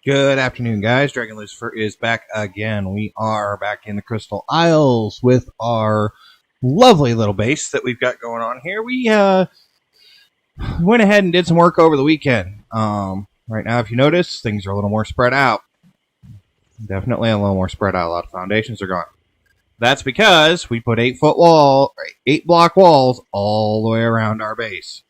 Good afternoon, guys. Dragon Lucifer is back again. We are back in the Crystal Isles with our lovely little base that we've got going on here. We went ahead and did some work over the weekend. Right now, if you notice, things are a little more spread out. Definitely a little more spread out. A lot of foundations are gone. That's because we put 8 block walls all the way around our base.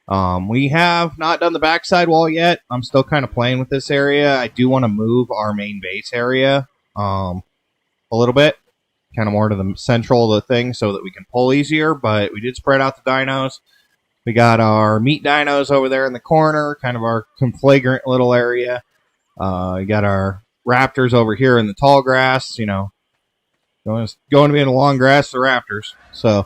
We have not done the backside wall yet. I'm still kind of playing with this area. I do want to move our main base area a little bit, kind of more to the central of the thing so that we can pull easier, but we did spread out the dinos. We got our meat dinos over there in the corner, kind of our conflagrant little area. We got our raptors over here in the tall grass, going to be in the long grass, the raptors. So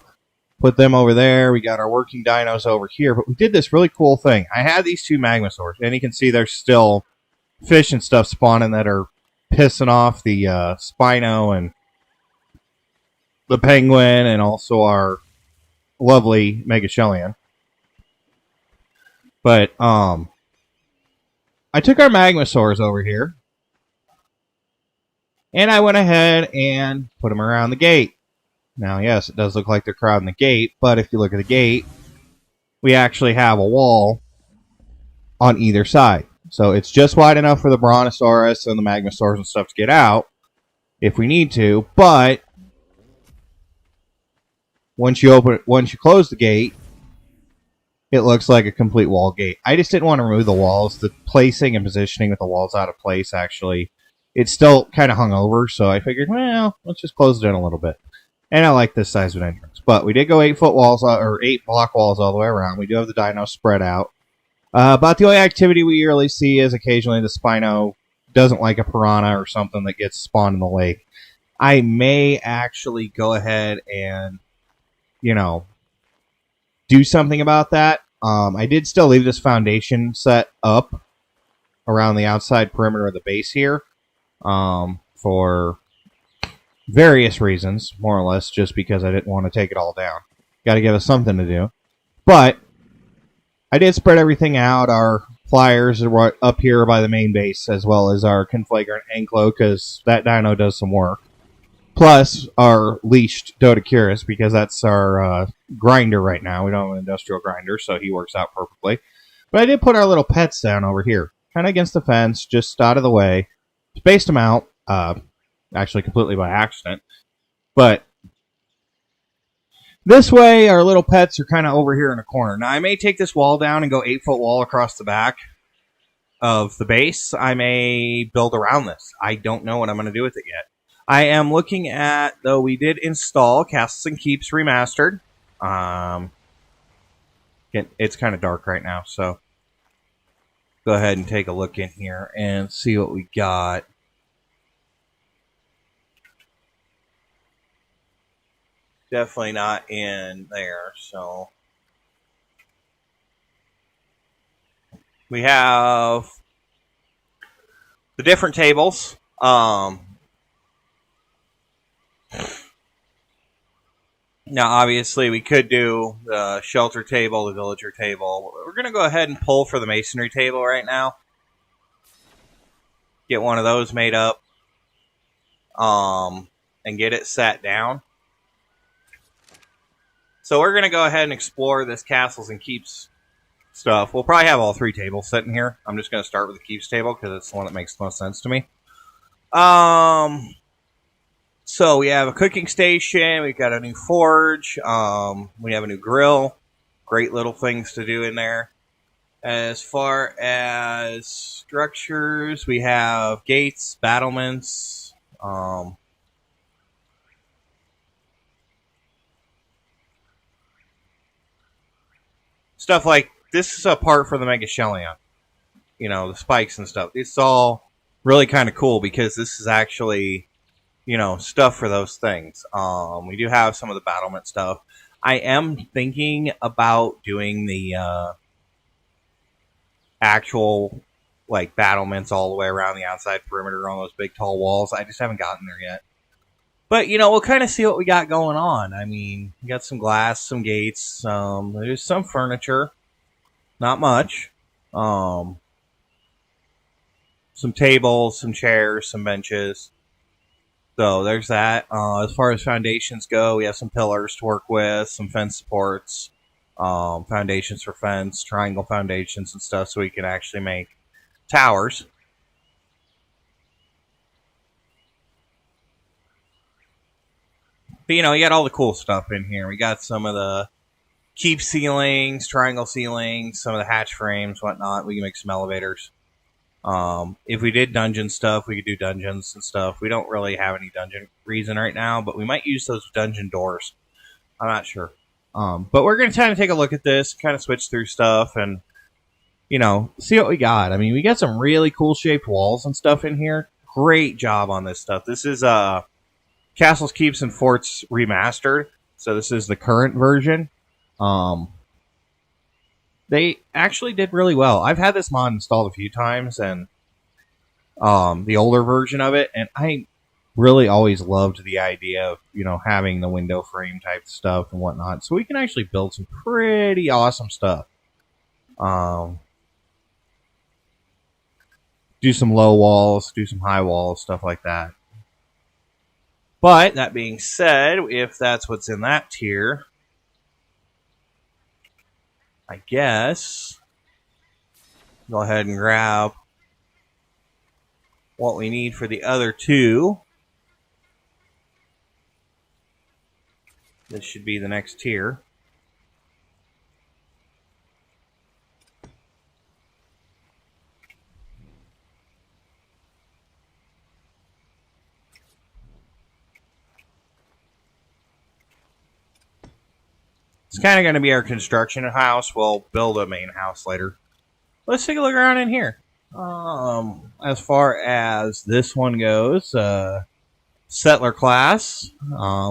put them over there. We got our working dinos over here. But we did this really cool thing. I had these 2 magmasaurs, and you can see there's still fish and stuff spawning that are pissing off the Spino and the penguin and also our lovely Megashellion. But I took our magmasaurs over here, and I went ahead and put them around the gate. Now, yes, it does look like they're crowding the gate, but if you look at the gate, we actually have a wall on either side. So it's just wide enough for the Brontosaurus and the Magmasaurs and stuff to get out if we need to, but once you close the gate, it looks like a complete wall gate. I just didn't want to remove the walls. The placing and positioning with the walls out of place, actually, it's still kind of hung over, so I figured, well, let's just close it in a little bit. And I like this size of an entrance. But we did go 8-foot walls, or 8 block walls all the way around. We do have the dinos spread out. About the only activity we really see is occasionally the Spino doesn't like a piranha or something that gets spawned in the lake. I may actually go ahead and, do something about that. I did still leave this foundation set up around the outside perimeter of the base here for various reasons, more or less, just because I didn't want to take it all down. Got to give us something to do. But I did spread everything out. Our flyers are up here by the main base, as well as our conflagrant Anklo, because that dino does some work. Plus our leashed Dodecurus, because that's our grinder right now. We don't have an industrial grinder, so he works out perfectly. But I did put our little pets down over here, kind of against the fence, just out of the way. Spaced them out. Actually completely by accident. But this way, our little pets are kind of over here in a corner. Now, I may take this wall down and go 8-foot wall across the back of the base. I may build around this. I don't know what I'm going to do with it yet. I am looking at, though we did install Castles and Keeps Remastered. It's kind of dark right now, so go ahead and take a look in here and see what we got. Definitely not in there, so we have the different tables. Now, obviously, we could do the shelter table, the villager table. We're going to go ahead and pull for the masonry table right now. Get one of those made up and get it sat down. So we're going to go ahead and explore this Castles and Keeps stuff. We'll probably have all 3 tables sitting here. I'm just going to start with the Keeps table because it's the one that makes the most sense to me. So we have a cooking station. We've got a new forge. We have a new grill. Great little things to do in there. As far as structures, we have gates, battlements, stuff like this is a part for the Megashellion. The spikes and stuff. It's all really kind of cool because this is actually, stuff for those things. We do have some of the battlement stuff. I am thinking about doing the actual battlements all the way around the outside perimeter on those big tall walls. I just haven't gotten there yet. But, we'll kind of see what we got going on. I mean, we got some glass, some gates, there's some furniture. Not much. some tables, some chairs, some benches. So there's that. As far as foundations go, we have some pillars to work with, some fence supports, foundations for fence, triangle foundations and stuff, so we can actually make towers. But, you know, you got all the cool stuff in here. We got some of the keep ceilings, triangle ceilings, some of the hatch frames, whatnot. We can make some elevators. If we did dungeon stuff, we could do dungeons and stuff. We don't really have any dungeon reason right now, but we might use those dungeon doors. I'm not sure. But we're going to kind of take a look at this, kind of switch through stuff, and, you know, see what we got. I mean, we got some really cool shaped walls and stuff in here. Great job on this stuff. This is Castles, Keeps, and Forts Remastered. So this is the current version. They actually did really well. I've had this mod installed a few times, and the older version of it, and I really always loved the idea of, you know, having the window frame type stuff and whatnot. So we can actually build some pretty awesome stuff. Do some low walls, do some high walls, stuff like that. But that being said, if that's what's in that tier, I guess go ahead and grab what we need for the other two. This should be the next tier. It's kind of going to be our construction house. We'll build a main house later. Let's take a look around in here. As far as this one goes, settler class.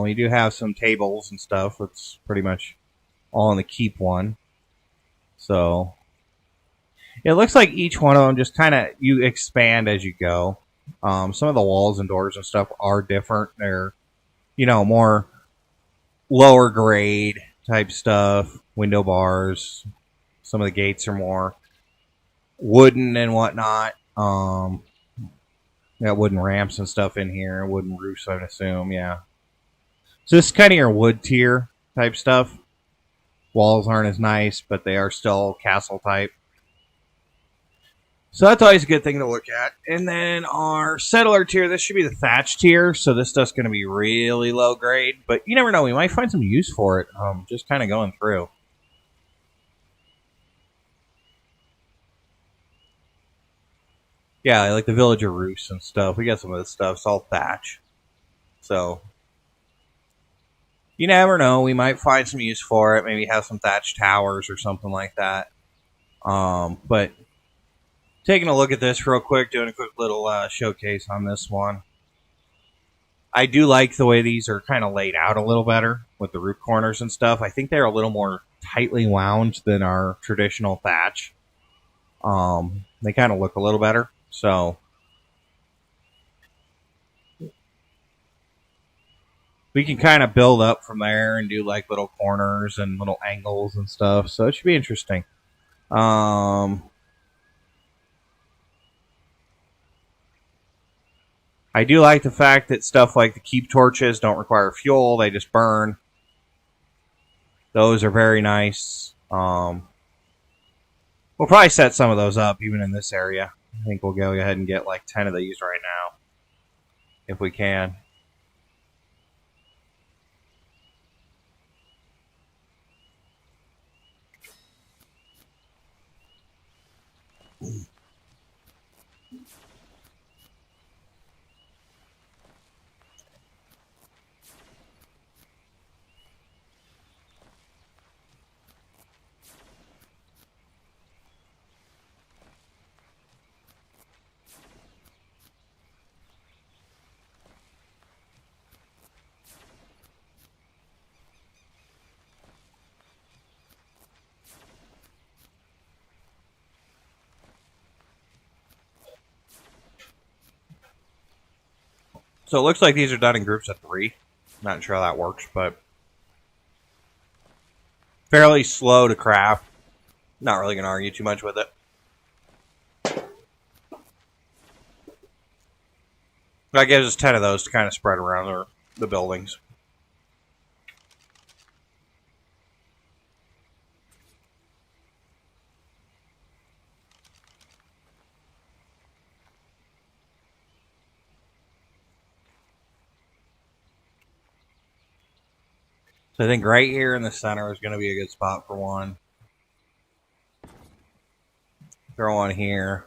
We do have some tables and stuff. It's pretty much all in the keep one. So it looks like each one of them just kind of, you expand as you go. Some of the walls and doors and stuff are different. They're, you know, more lower grade type stuff. Window bars. Some of the gates are more wooden and whatnot. Got wooden ramps and stuff in here. Wooden roofs, I'd assume, yeah. So this is kind of your wood tier type stuff. Walls aren't as nice, but they are still castle type. So that's always a good thing to look at. And then our settler tier, this should be the thatch tier. So this stuff's going to be really low grade. But you never know, we might find some use for it. Just kind of going through. Yeah, like the villager roofs and stuff. We got some of this stuff. It's all thatch. So you never know. We might find some use for it. Maybe have some thatch towers or something like that. But taking a look at this real quick, doing a quick little showcase on this one. I do like the way these are kind of laid out a little better with the roof corners and stuff. I think they're a little more tightly wound than our traditional thatch. They kind of look a little better. So we can kind of build up from there and do like little corners and little angles and stuff. So it should be interesting. I do like the fact that stuff like the keep torches don't require fuel. They just burn. Those are very nice. We'll probably set some of those up even in this area. I think we'll go ahead and get like 10 of these right now. If we can. So it looks like these are done in groups of 3. Not sure how that works, but fairly slow to craft. Not really going to argue too much with it. That gives us 10 of those to kind of spread around the buildings. So I think right here in the center is going to be a good spot for one. Throw one here.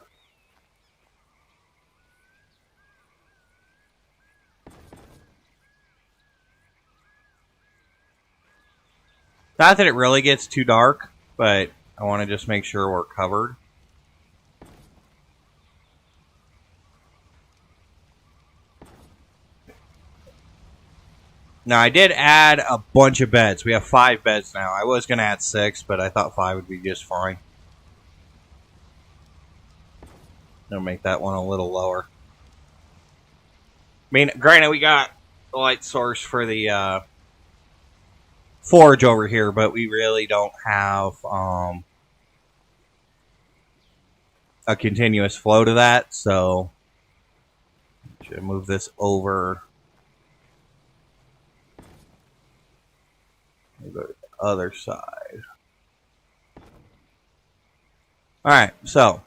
Not that it really gets too dark, but I want to just make sure we're covered. Now, I did add a bunch of beds. We have 5 beds now. I was going to add 6, but I thought 5 would be just fine. I'll make that one a little lower. I mean, granted, we got the light source for the forge over here, but we really don't have a continuous flow to that, so should move this over. We'll go to the other side. Alright, so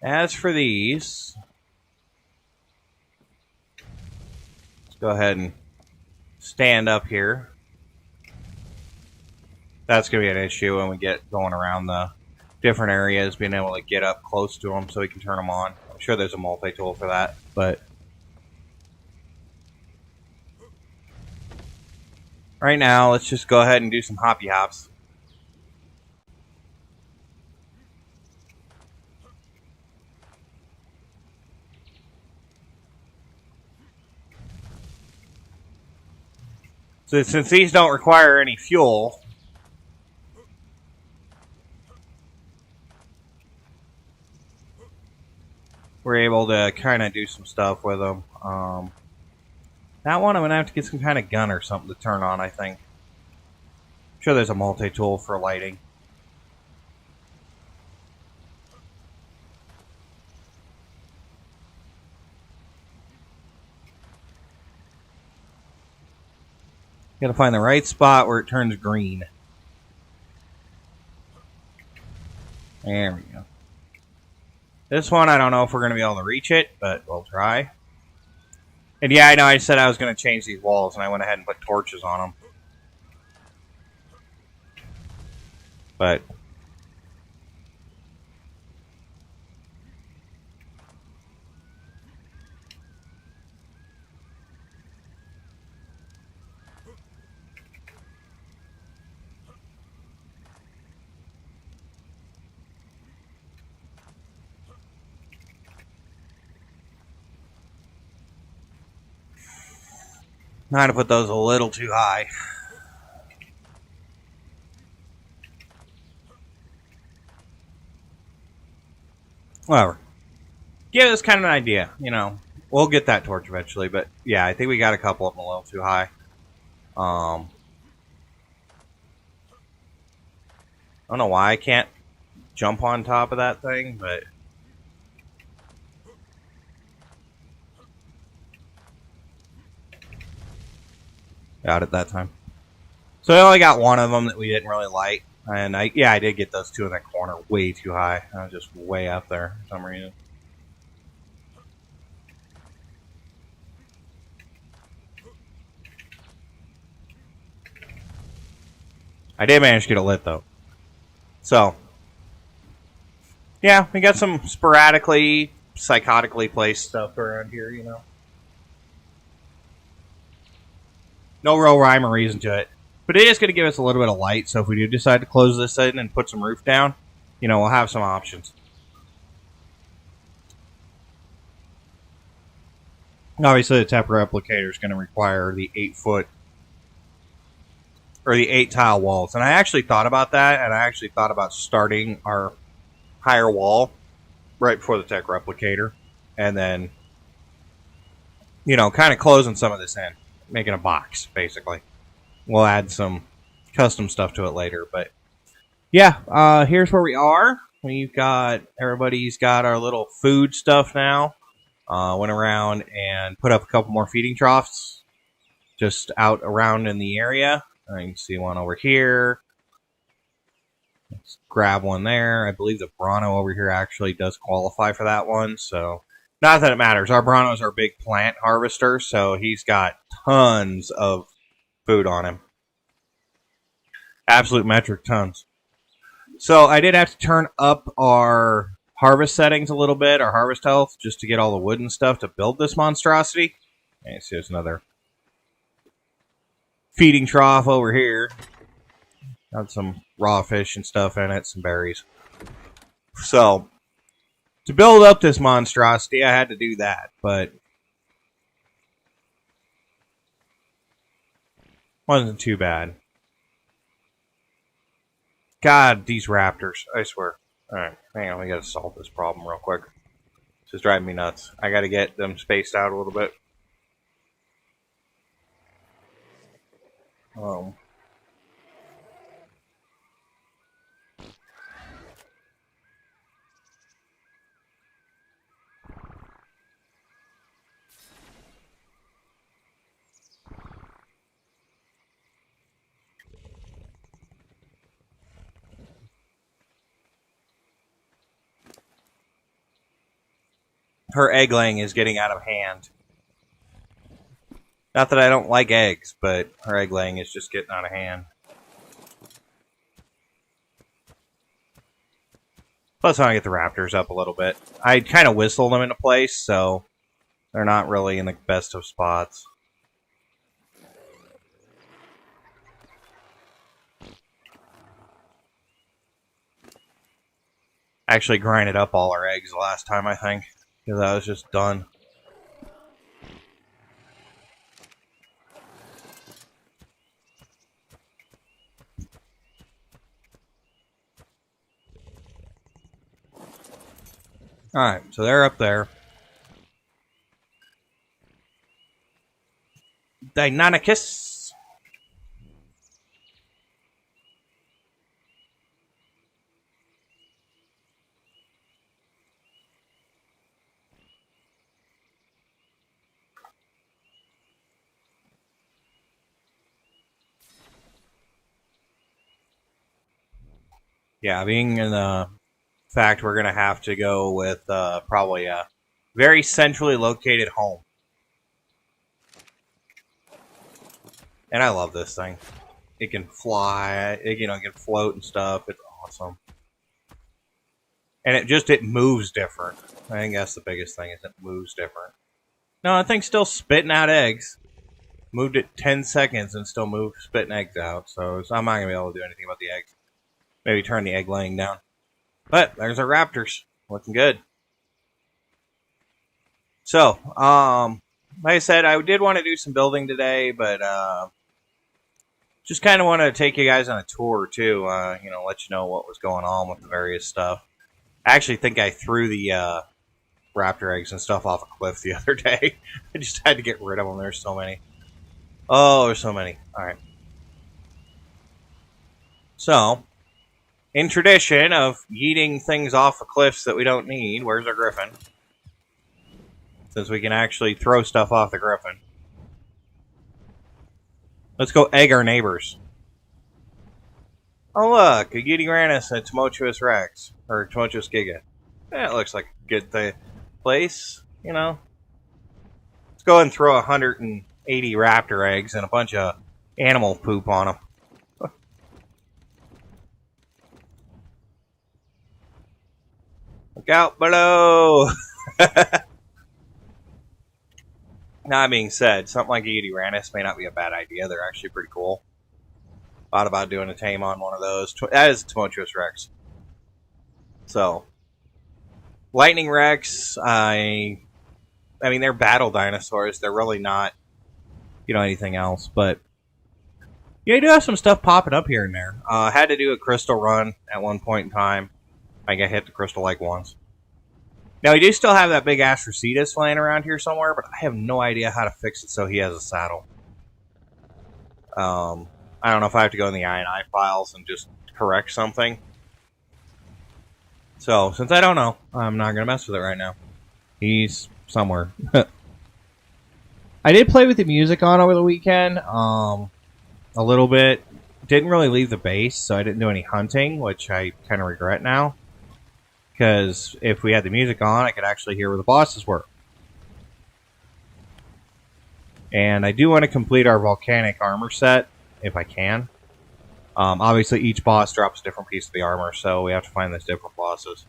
as for these, let's go ahead and stand up here. That's going to be an issue when we get going around the different areas, being able to get up close to them so we can turn them on. I'm sure there's a multi-tool for that, but right now, let's just go ahead and do some hoppy hops. So since these don't require any fuel, we're able to kind of do some stuff with them. That one I'm going to have to get some kind of gun or something to turn on, I think. I'm sure there's a multi-tool for lighting. Gotta find the right spot where it turns green. There we go. This one, I don't know if we're going to be able to reach it, but we'll try. And yeah, I know I said I was going to change these walls, and I went ahead and put torches on them. But trying to put those a little too high. Whatever. Give us kind of an idea, you know. We'll get that torch eventually, but yeah, I think we got a couple of them a little too high. I don't know why I can't jump on top of that thing, but got it that time. So I only got one of them that we didn't really like. And I did get those 2 in that corner way too high. I was just way up there for some reason. I did manage to get it lit though. So, yeah, we got some sporadically, psychotically placed stuff around here, you know. No real rhyme or reason to it. But it is going to give us a little bit of light, so if we do decide to close this in and put some roof down, you know, we'll have some options. Obviously, the tap replicator is going to require the 8-foot or the 8-tile walls. And I actually thought about that, and I actually thought about starting our higher wall right before the tech replicator, and then, you know, kind of closing some of this in, making a box, basically. We'll add some custom stuff to it later, but yeah, here's where we are. Everybody's got our little food stuff now. Went around and put up a couple more feeding troughs just out around in the area. You can see one over here. Let's grab one there. I believe the Bronto over here actually does qualify for that one, so not that it matters. Our Bronto's our big plant harvester, so he's got tons of food on him. Absolute metric tons. So I did have to turn up our harvest settings a little bit, our harvest health, just to get all the wood and stuff to build this monstrosity. And see, there's another feeding trough over here. Got some raw fish and stuff in it, some berries. So, to build up this monstrosity, I had to do that, but wasn't too bad. God, these raptors, I swear. Alright, hang on, we gotta solve this problem real quick. This is driving me nuts. I gotta get them spaced out a little bit. Her egg laying is getting out of hand. Not that I don't like eggs, but her egg laying is just getting out of hand. Plus, I want to get the raptors up a little bit. I kind of whistle them into place, so they're not really in the best of spots. Actually grinded up all our eggs the last time, I think, because I was just done. Alright, so they're up there. Deinonychus. Yeah, being in the fact we're going to have to go with probably a very centrally located home. And I love this thing. It can fly, it can float and stuff. It's awesome. And it moves different. I think that's the biggest thing, is it moves different. No, that thing's still spitting out eggs. Moved it 10 seconds and still spitting eggs out. So I'm not going to be able to do anything about the eggs. Maybe turn the egg laying down. But there's our raptors. Looking good. So, like I said, I did want to do some building today, but just kind of want to take you guys on a tour too. Let you know what was going on with the various stuff. I actually think I threw the raptor eggs and stuff off a cliff the other day. I just had to get rid of them. There's so many. Oh, there's so many. All right. So, in tradition of yeeting things off of cliffs that we don't need, where's our griffin? Since we can actually throw stuff off the griffin. Let's go egg our neighbors. Oh look, a Gutierrez and a Tumultuous Rex. Or Tumultuous Giga. That looks like a good place, Let's go ahead and throw 180 raptor eggs and a bunch of animal poop on them. Look out below! That being said, something like a Gutierrez may not be a bad idea. They're actually pretty cool. Thought about doing a tame on one of those. That is a Tumultuous Rex. So, Lightning Rex, I mean, they're battle dinosaurs. They're really not, anything else. But, yeah, you do have some stuff popping up here and there. Had to do a crystal run at one point in time. I think I hit the crystal like once. Now, we do still have that big Astrocetus laying around here somewhere, but I have no idea how to fix it so he has a saddle. I don't know if I have to go in the I&I files and just correct something. So, since I don't know, I'm not going to mess with it right now. He's somewhere. I did play with the music on over the weekend, a little bit. Didn't really leave the base, so I didn't do any hunting, which I kind of regret now. Because if we had the music on, I could actually hear where the bosses were. And I do want to complete our volcanic armor set, if I can. Obviously, each boss drops a different piece of the armor, so we have to find those different bosses.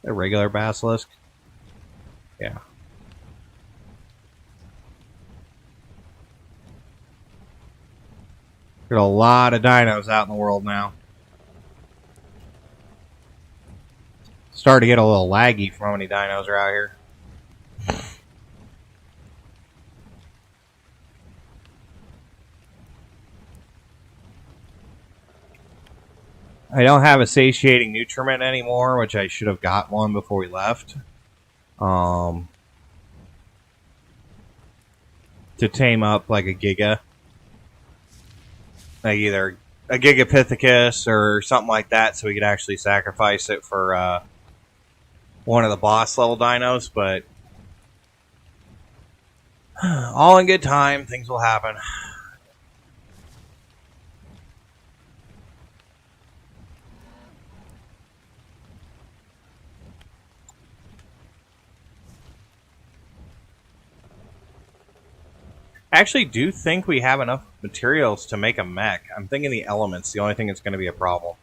A regular basilisk? Yeah. There's a lot of dinos out in the world now. Starting to get a little laggy from how many dinos are out here. I don't have a satiating nutriment anymore, which I should have got one before we left. To tame up like a Giga. Like either a Gigapithecus or something like that, so we could actually sacrifice it for one of the boss level dinos, but all in good time, things will happen. I actually do think we have enough materials to make a mech. I'm thinking the elements, the only thing that's going to be a problem.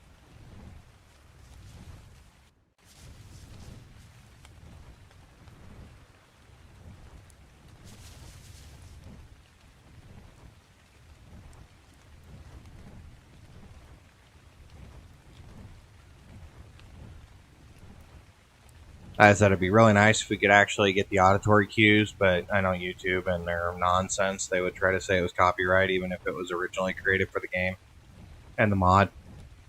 I said it'd be really nice if we could actually get the auditory cues, but I know YouTube and their nonsense. They would try to say it was copyright, even if it was originally created for the game and the mod,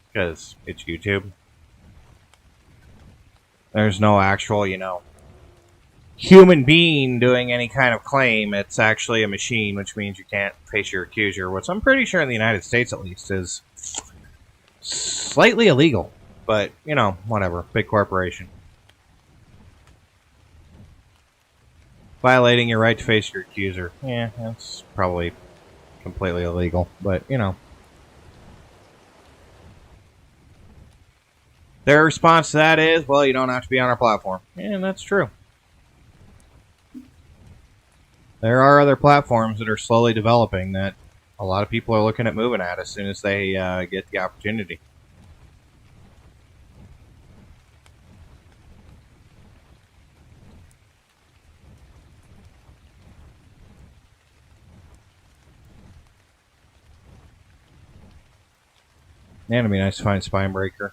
because it's YouTube. There's no actual, human being doing any kind of claim. It's actually a machine, which means you can't face your accuser, which I'm pretty sure in the United States, at least, is slightly illegal. But, whatever. Big corporation. Violating your right to face your accuser. Yeah, that's probably completely illegal, but, Their response to that is, well, you don't have to be on our platform. Yeah, that's true. There are other platforms that are slowly developing that a lot of people are looking at moving at as soon as they get the opportunity. And it'd be nice to find Spinebreaker.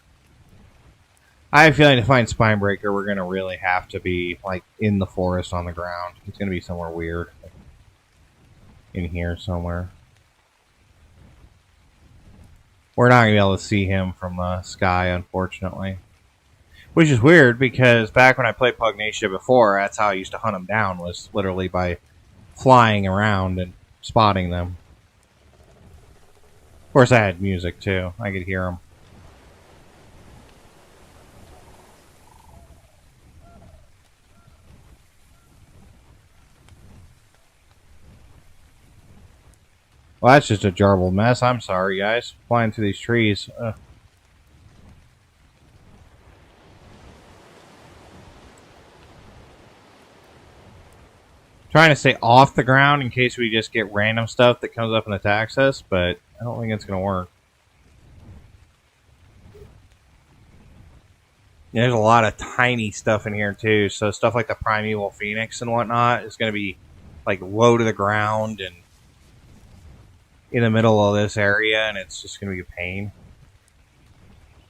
I have a feeling to find Spinebreaker, we're going to really have to be, in the forest on the ground. It's going to be somewhere weird. In here somewhere. We're not going to be able to see him from the sky, unfortunately. Which is weird, because back when I played Pugnacia before, that's how I used to hunt them down, was literally by flying around and spotting them. Of course, I had music, too. I could hear them. Well, that's just a jarbled mess. I'm sorry, guys. Flying through these trees. Trying to stay off the ground in case we just get random stuff that comes up and attacks us, but I don't think it's going to work. Yeah, there's a lot of tiny stuff in here, too. So stuff like the Primal Phoenix and whatnot is going to be, low to the ground and in the middle of this area, and it's just going to be a pain.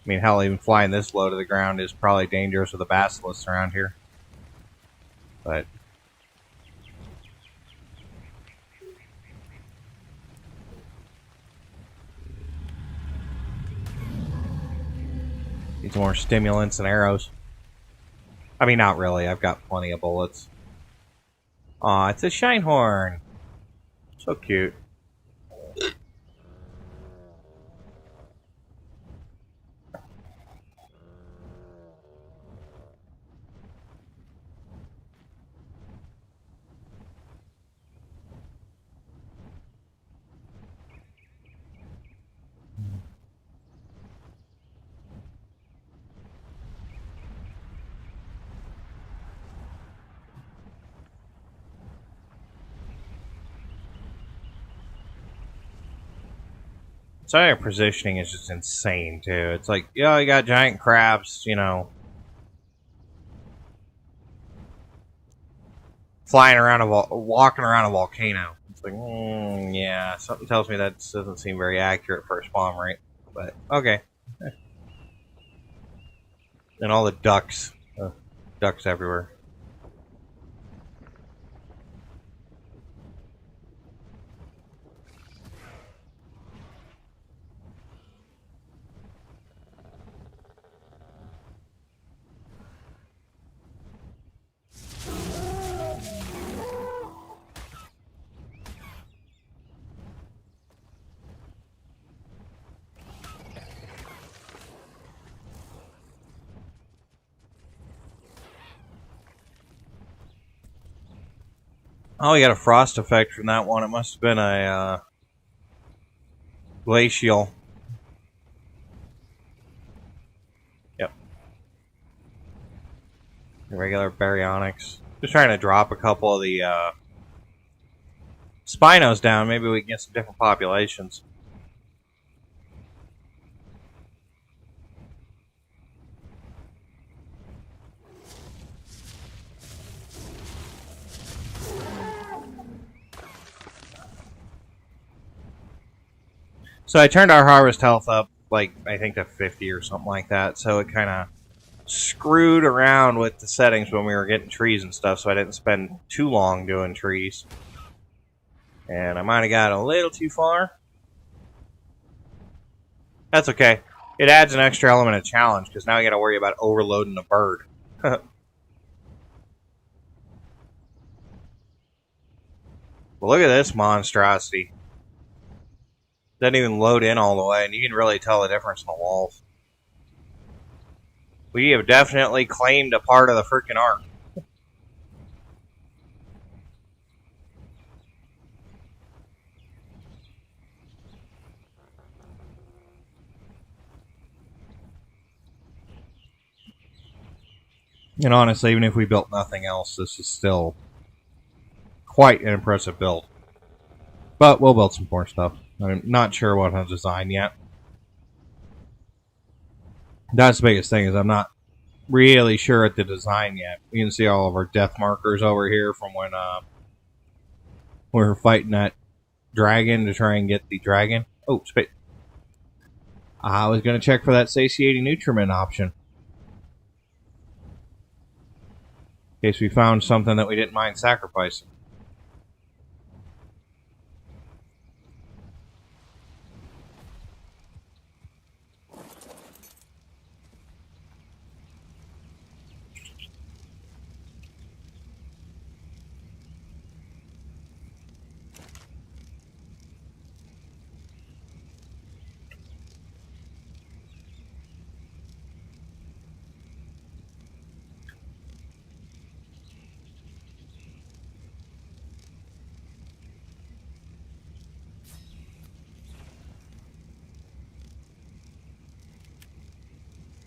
I mean, hell, even flying this low to the ground is probably dangerous with the basilisks around here. But need some more stimulants and arrows. I mean, not really. I've got plenty of bullets. Aw, it's a Shinehorn. So cute. So your positioning is just insane too. It's like, yeah, you got giant crabs, you know, flying around walking around a volcano. It's like, yeah, something tells me that doesn't seem very accurate for a spawn rate. But okay, and all the ducks, ducks everywhere. Oh, you got a frost effect from that one. It must have been a glacial. Yep. Regular baryonyx. Just trying to drop a couple of the Spinos down. Maybe we can get some different populations. So I turned our harvest health up, like, I think to 50 or something like that. So it kind of screwed around with the settings when we were getting trees and stuff. So I didn't spend too long doing trees. And I might have got a little too far. That's okay. It adds an extra element of challenge, because now you got to worry about overloading the bird. Well, look at this monstrosity. Doesn't even load in all the way, and you can really tell the difference in the walls. We have definitely claimed a part of the freaking Ark. And honestly, even if we built nothing else, this is still quite an impressive build. But we'll build some more stuff. I'm not sure what I'll design yet. That's the biggest thing, is I'm not really sure at the design yet. You can see all of our death markers over here from when we were fighting that dragon to try and get the dragon. Oh, spit. I was going to check for that satiating nutriment option. In case we found something that we didn't mind sacrificing.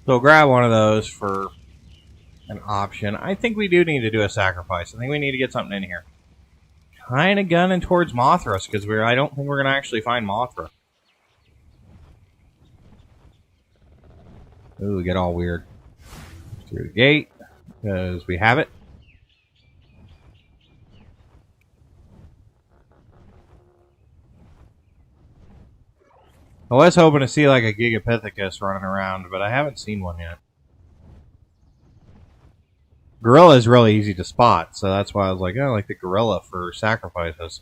So grab one of those for an option. I think we do need to do a sacrifice. I think we need to get something in here. Kind of gunning towards Mothras, because I don't think we're going to actually find Mothra. Ooh, we get all weird. Through the gate, because we have it. I was hoping to see like a Gigapithecus running around, but I haven't seen one yet. Gorilla is really easy to spot, so that's why I was like, oh, I like the gorilla for sacrifices.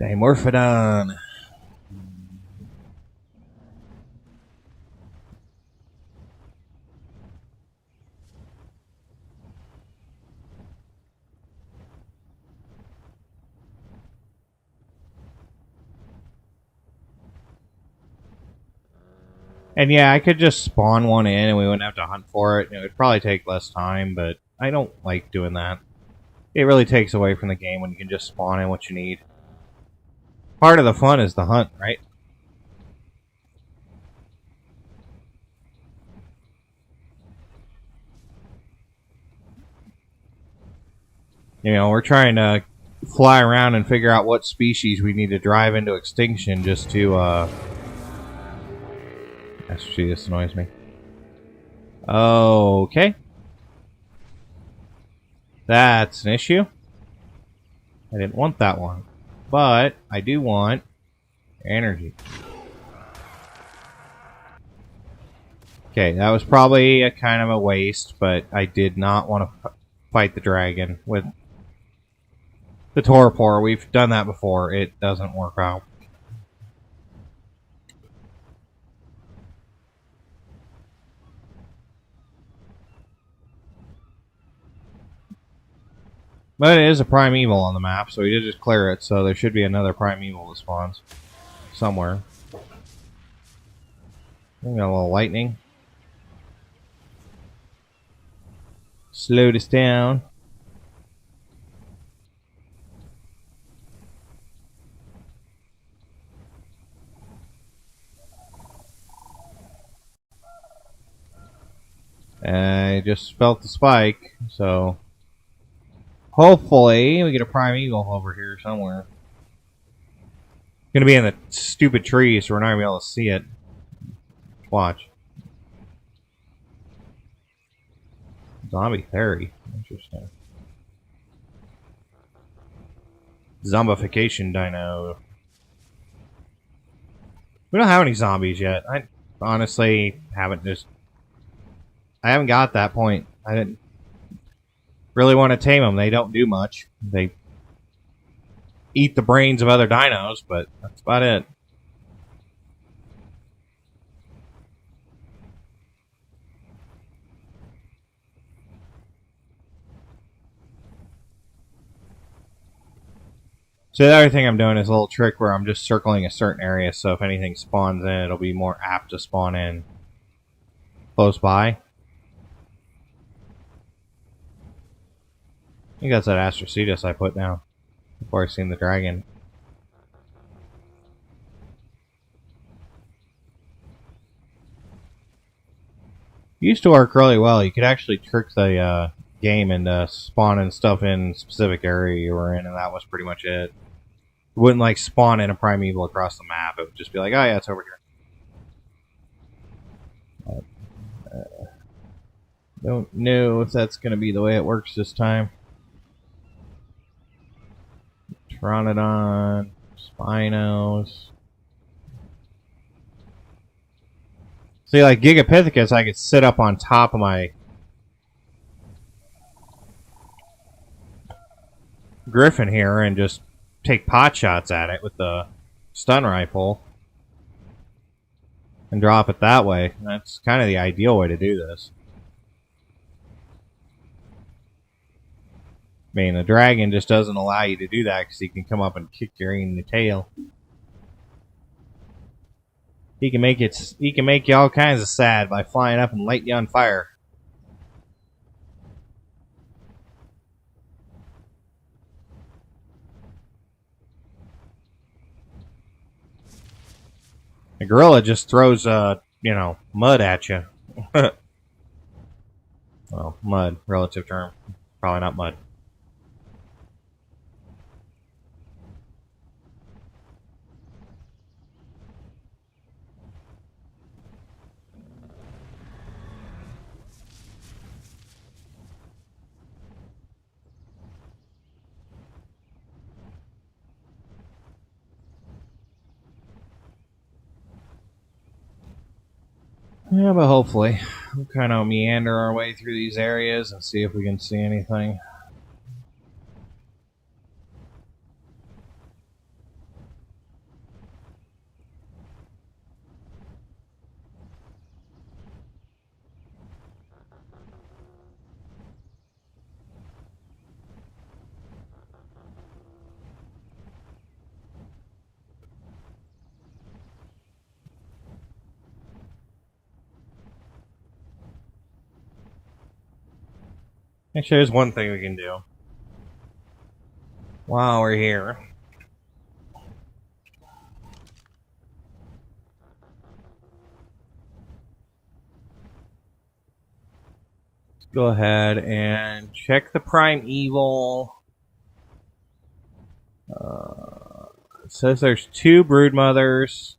Dimorphodon. And yeah, I could just spawn one in and we wouldn't have to hunt for it. It would probably take less time, but I don't like doing that. It really takes away from the game when you can just spawn in what you need. Part of the fun is the hunt, right? We're trying to fly around and figure out what species we need to drive into extinction just to, Actually, this annoys me. Okay. That's an issue. I didn't want that one. But I do want energy. Okay, that was probably a kind of a waste, but I did not want to fight the dragon with the torpor. We've done that before. It doesn't work out. But it is a primeval on the map, so we did just clear it, so there should be another primeval that spawns somewhere. We got a little lightning. Slow this down. I just felt the spike, so hopefully we get a primeval over here somewhere. It's gonna be in the stupid trees, so we're not gonna be able to see it. Watch. Zombie fairy. Interesting. Zombification dino. We don't have any zombies yet. I honestly haven't I haven't got that point. I didn't really want to tame them. They don't do much. They eat the brains of other dinos, but that's about it. So the other thing I'm doing is a little trick where I'm just circling a certain area, so if anything spawns in, it'll be more apt to spawn in close by. I think that's that Astrocetus I put down before I seen the dragon. It used to work really well. You could actually trick the game into spawning stuff in a specific area you were in, and that was pretty much it. It wouldn't like spawn in a primeval across the map. It would just be like, oh yeah, it's over here. Don't know if that's going to be the way it works this time. Pteranodon, Spinos. See, like Gigapithecus, I could sit up on top of my griffin here and just take pot shots at it with the stun rifle and drop it that way. That's kind of the ideal way to do this. I mean, the dragon just doesn't allow you to do that because he can come up and kick you in the tail. He can make you all kinds of sad by flying up and light you on fire. A gorilla just throws, mud at you. Well, mud, relative term. Probably not mud. Yeah, but hopefully we'll kind of meander our way through these areas and see if we can see anything. Actually, there's one thing we can do while we're here. Let's go ahead and check the primeval. It says there's 2 broodmothers,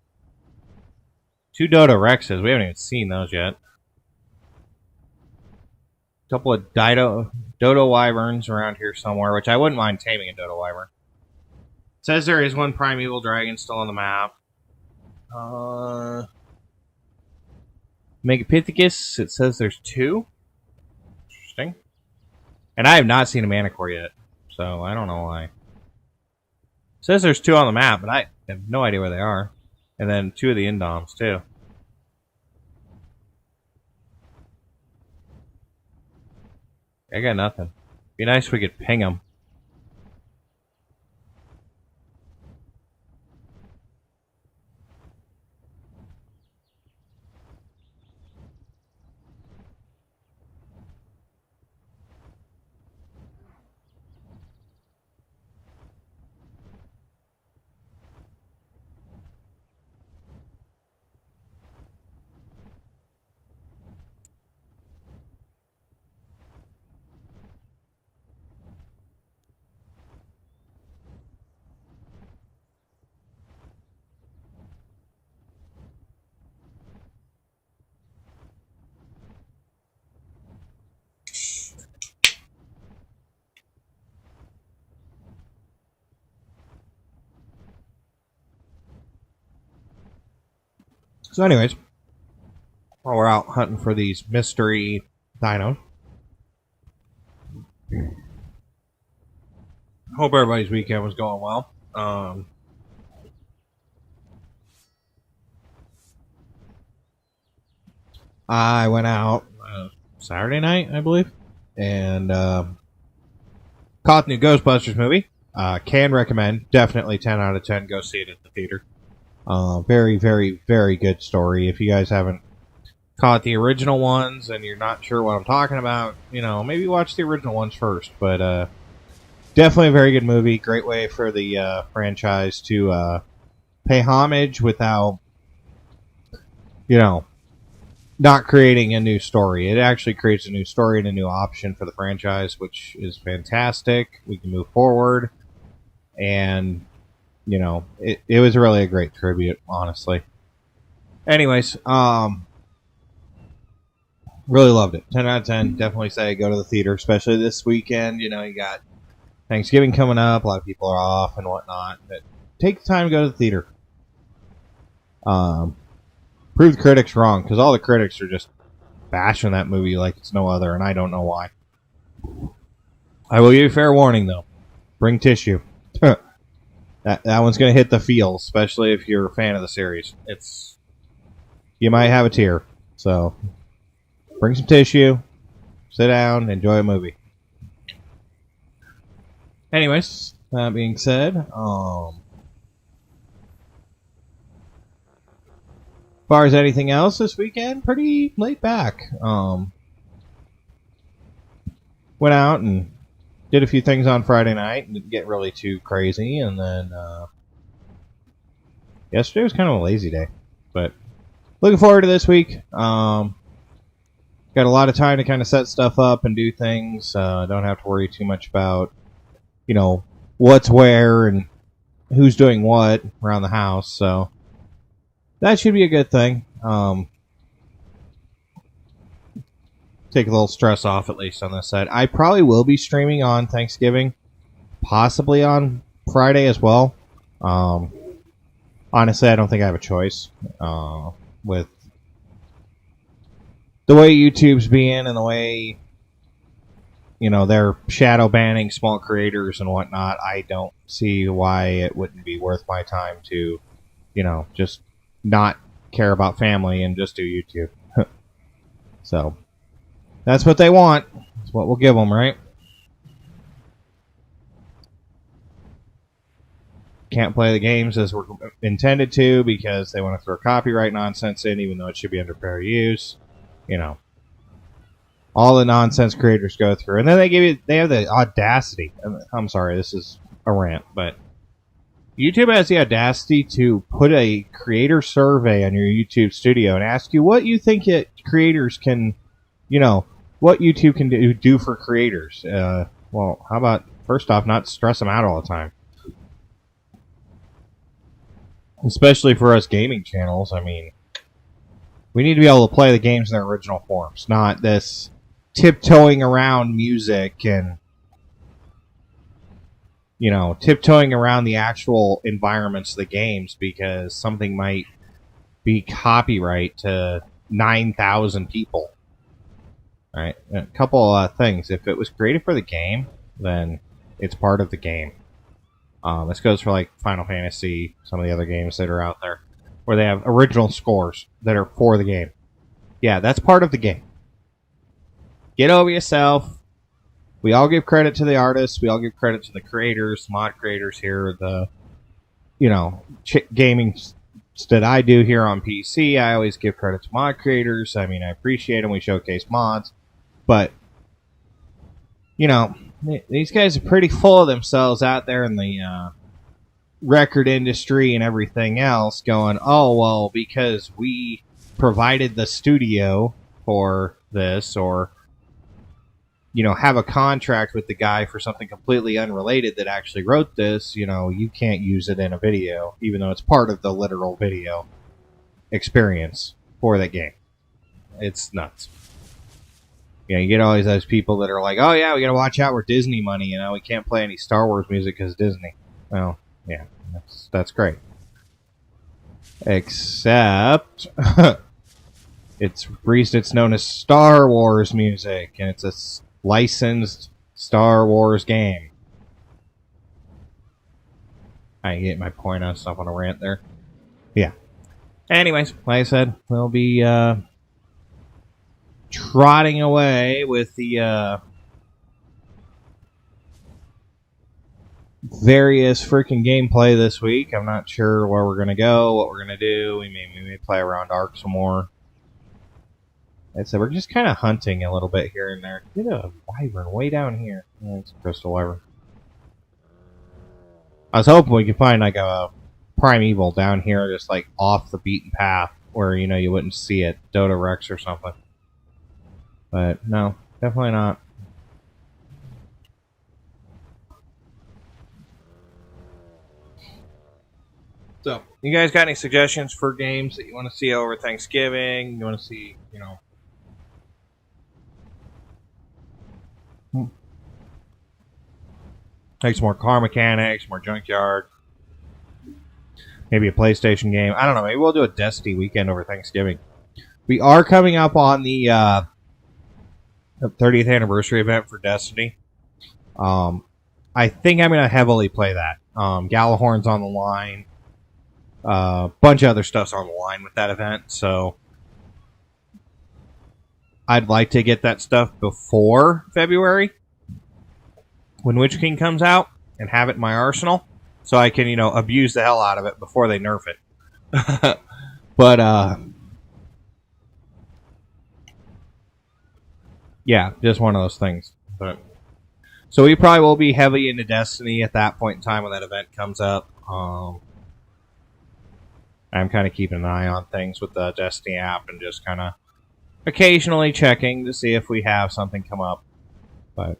2 Dodo Rexes. We haven't even seen those yet. A couple of Dodo Wyverns around here somewhere, which I wouldn't mind taming a Dodo Wyvern. It says there is 1 primeval dragon still on the map. Megapithecus, it says there's 2. Interesting. And I have not seen a Manicore yet, so I don't know why. It says there's 2 on the map, but I have no idea where they are. And then 2 of the Indoms, too. I got nothing. Be nice if we could ping them. So anyways, while we're out hunting for these mystery dinos, hope everybody's weekend was going well. I went out Saturday night, I believe, and caught the new Ghostbusters movie. Can recommend. Definitely 10 out of 10. Go see it at the theater. Very, very, very good story. If you guys haven't caught the original ones and you're not sure what I'm talking about, you know, maybe watch the original ones first. But definitely a very good movie. Great way for the franchise to pay homage without, you know, not creating a new story. It actually creates a new story and a new option for the franchise, which is fantastic. We can move forward. And you know, it was really a great tribute, honestly. Anyways, really loved it. 10 out of 10. Definitely say go to the theater, especially this weekend. You know, you got Thanksgiving coming up. A lot of people are off and whatnot. But take the time to go to the theater. Prove the critics wrong, because all the critics are just bashing that movie like it's no other, and I don't know why. I will give you fair warning, though. Bring tissue. That one's going to hit the feels, especially if you're a fan of the series. You might have a tear. So, bring some tissue, sit down, enjoy a movie. Anyways, that being said, as far as anything else this weekend, pretty laid back. Went out and did a few things on Friday night and didn't get really too crazy. And then yesterday was kind of a lazy day. But looking forward to this week. Got a lot of time to kind of set stuff up and do things. Don't have to worry too much about, you know, what's where and who's doing what around the house. So that should be a good thing. Take a little stress off, at least on this side. I probably will be streaming on Thanksgiving, possibly on Friday as well. Honestly, I don't think I have a choice with the way YouTube's being and the way, you know, they're shadow banning small creators and whatnot. I don't see why it wouldn't be worth my time to, you know, just not care about family and just do YouTube. So that's what they want. That's what we'll give them, right? Can't play the games as we're intended to because they want to throw copyright nonsense in, even though it should be under fair use. You know. all the nonsense creators go through, and then they have the audacity. I'm sorry, this is a rant, but YouTube has the audacity to put a creator survey on your YouTube studio and ask you what you think creators can, what YouTube can do for creators. Well, how about, first off, not stress them out all the time? Especially for us gaming channels, I mean, we need to be able to play the games in their original forms, not this tiptoeing around music and, tiptoeing around the actual environments of the games because something might be copyright to 9,000 people. All right, a couple things. If it was created for the game, then it's part of the game. This goes for like Final Fantasy, some of the other games that are out there, where they have original scores that are for the game. Yeah, that's part of the game. Get over yourself. We all give credit to the artists. We all give credit to the creators, mod creators here. The, gaming that I do here on PC, I always give credit to mod creators. I mean, I appreciate them. We showcase mods. But, these guys are pretty full of themselves out there in the record industry and everything else, going, oh, well, because we provided the studio for this, or have a contract with the guy for something completely unrelated that actually wrote this, you can't use it in a video, even though it's part of the literal video experience for that game. It's nuts. You get always those people that are like, oh yeah, we gotta watch out, we're Disney money, we can't play any Star Wars music because Disney. Well, yeah, that's great. Except, it's known as Star Wars music, and it's a licensed Star Wars game. I get my point. I was off on a rant there. Yeah. Anyways, like I said, we'll be trotting away with the various freaking gameplay this week. I'm not sure where we're going to go, what we're going to do. We may play around Ark some more. Like I said, we're just kind of hunting a little bit here and there. Get a wyvern way down here. Oh, it's a crystal wyvern. I was hoping we could find like a primeval down here, just like off the beaten path, where you wouldn't see it, Dota Rex or something. But no, definitely not. So, you guys got any suggestions for games that you want to see over Thanksgiving? You want to see, like some more car mechanics, more junkyard, maybe a PlayStation game. I don't know. Maybe we'll do a Destiny weekend over Thanksgiving. We are coming up on the 30th anniversary event for Destiny. I think I'm going to heavily play that. Galahorn's on the line. A bunch of other stuff's on the line with that event, so I'd like to get that stuff before February, when Witch King comes out, and have it in my arsenal, so I can, abuse the hell out of it before they nerf it. But, yeah, just one of those things. But, so we probably will be heavy into Destiny at that point in time when that event comes up. I'm kind of keeping an eye on things with the Destiny app and just kind of occasionally checking to see if we have something come up. But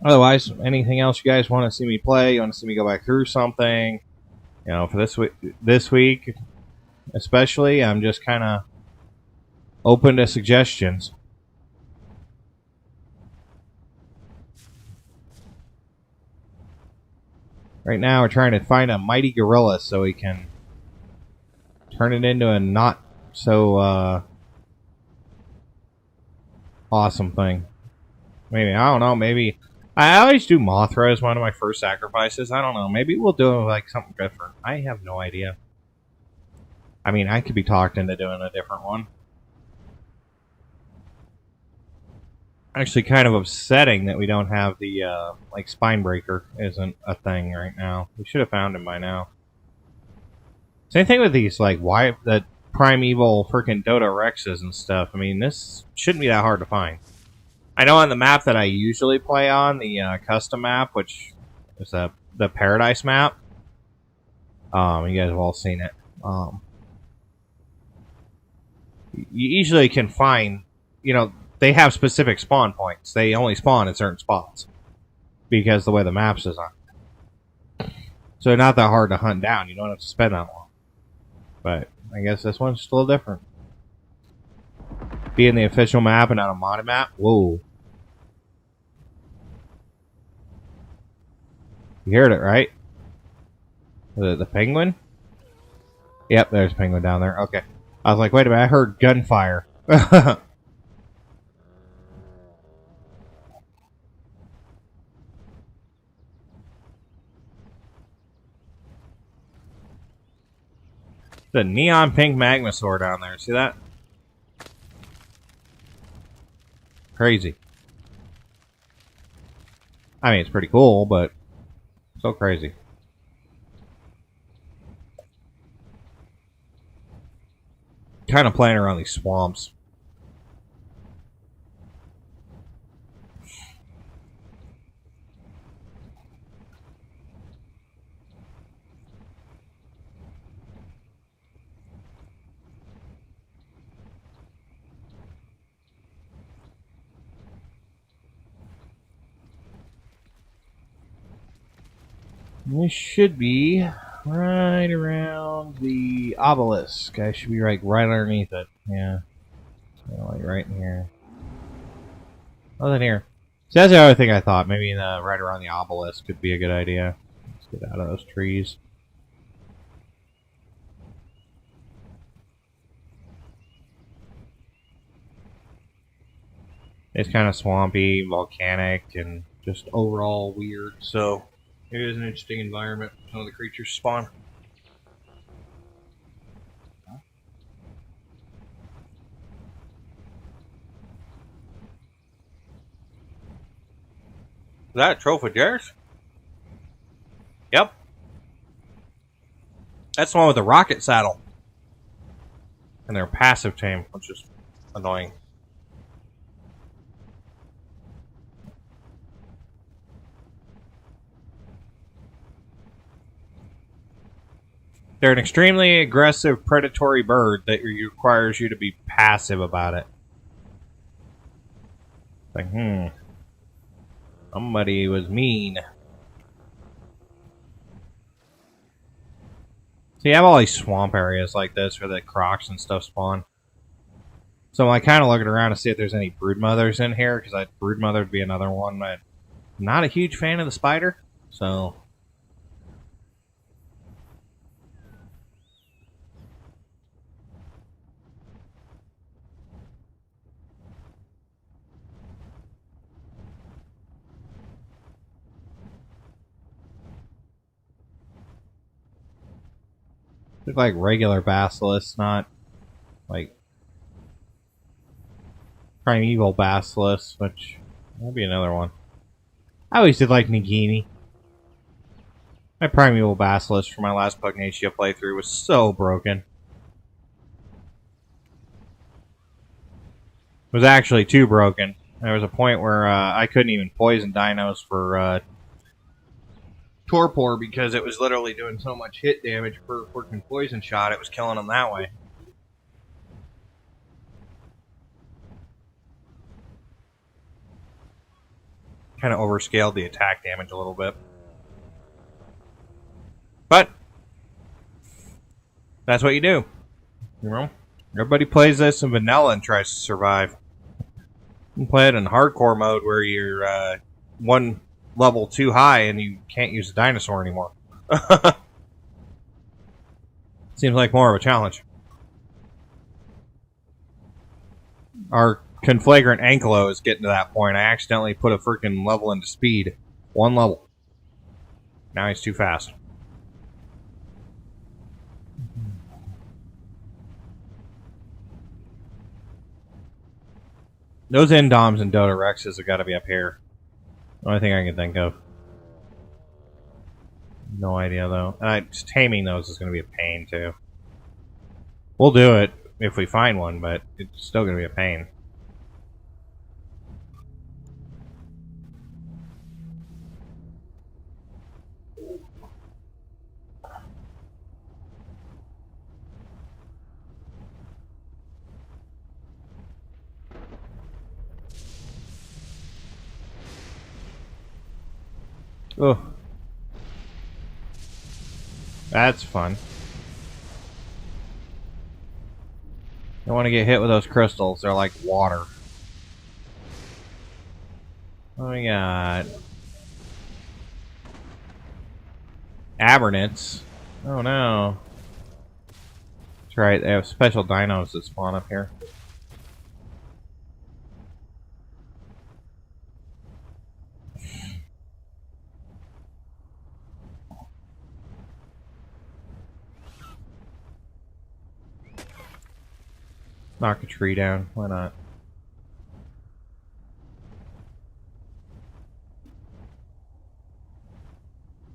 otherwise, anything else you guys want to see me play? You want to see me go back through something? For this week especially, I'm just kind of open to suggestions. Right now, we're trying to find a mighty gorilla so we can turn it into a not so awesome thing. Maybe, I don't know, maybe... I always do Mothra as one of my first sacrifices. I don't know, maybe we'll do like something different. I have no idea. I mean, I could be talked into doing a different one. Actually kind of upsetting that we don't have the like Spinebreaker isn't a thing right now. We should have found him by now. Same thing with these like primeval freaking Dodo Rexes and stuff. I mean, this shouldn't be that hard to find. I know on the map that I usually play on, the custom map, which is the Paradise map. You guys have all seen it. You usually can find, you know, they have specific spawn points. They only spawn at certain spots because the way the map's designed. So they're not that hard to hunt down. You don't have to spend that long. But I guess this one's just a little different. Being the official map and not a modded map. Whoa. You heard it, right? The penguin? Yep, there's a penguin down there. Okay. I was like, wait a minute, I heard gunfire. The neon pink magmasaur down there. See that? Crazy. I mean, it's pretty cool, but so crazy. Kind of playing around these swamps. We should be right around the obelisk. I should be right underneath it. Yeah. So, like right in here. Nothing here. So that's the other thing I thought. Maybe right around the obelisk could be a good idea. Let's get out of those trees. It's kind of swampy, volcanic, and just overall weird. So it is an interesting environment. Some of the creatures spawn. Is that a Troughs? Yep. That's the one with the rocket saddle. And their passive tame, which is annoying. They're an extremely aggressive predatory bird that requires you to be passive about it. Like, somebody was mean. So you have all these swamp areas like this where the crocs and stuff spawn. So I'm kind of looking around to see if there's any broodmothers in here, because that broodmother would be another one. I'm not a huge fan of the spider, so... Look like regular basilisks, not like primeval basilisks, which will be another one. I always did like Nagini. My primeval basilisk from my last Pugnacia playthrough was so broken. It was actually too broken. There was a point where I couldn't even poison dinos for torpor because it was literally doing so much hit damage per freaking poison shot, it was killing them that way. Kind of overscaled the attack damage a little bit. But that's what you do. You know? Everybody plays this in vanilla and tries to survive. You can play it in hardcore mode where you're one level too high and you can't use the dinosaur anymore. Seems like more of a challenge. Our conflagrant Ankylo is getting to that point. I accidentally put a freaking level into speed. One level. Now he's too fast. Those Endoms and Dodo Rexes have got to be up here. The only thing I can think of. No idea, though. And just taming those is going to be a pain, too. We'll do it if we find one, but it's still going to be a pain. Oh, that's fun. I want to get hit with those crystals. They're like water. What do we got? Abernets. Oh no. That's right, they have special dinos that spawn up here. Knock a tree down. Why not?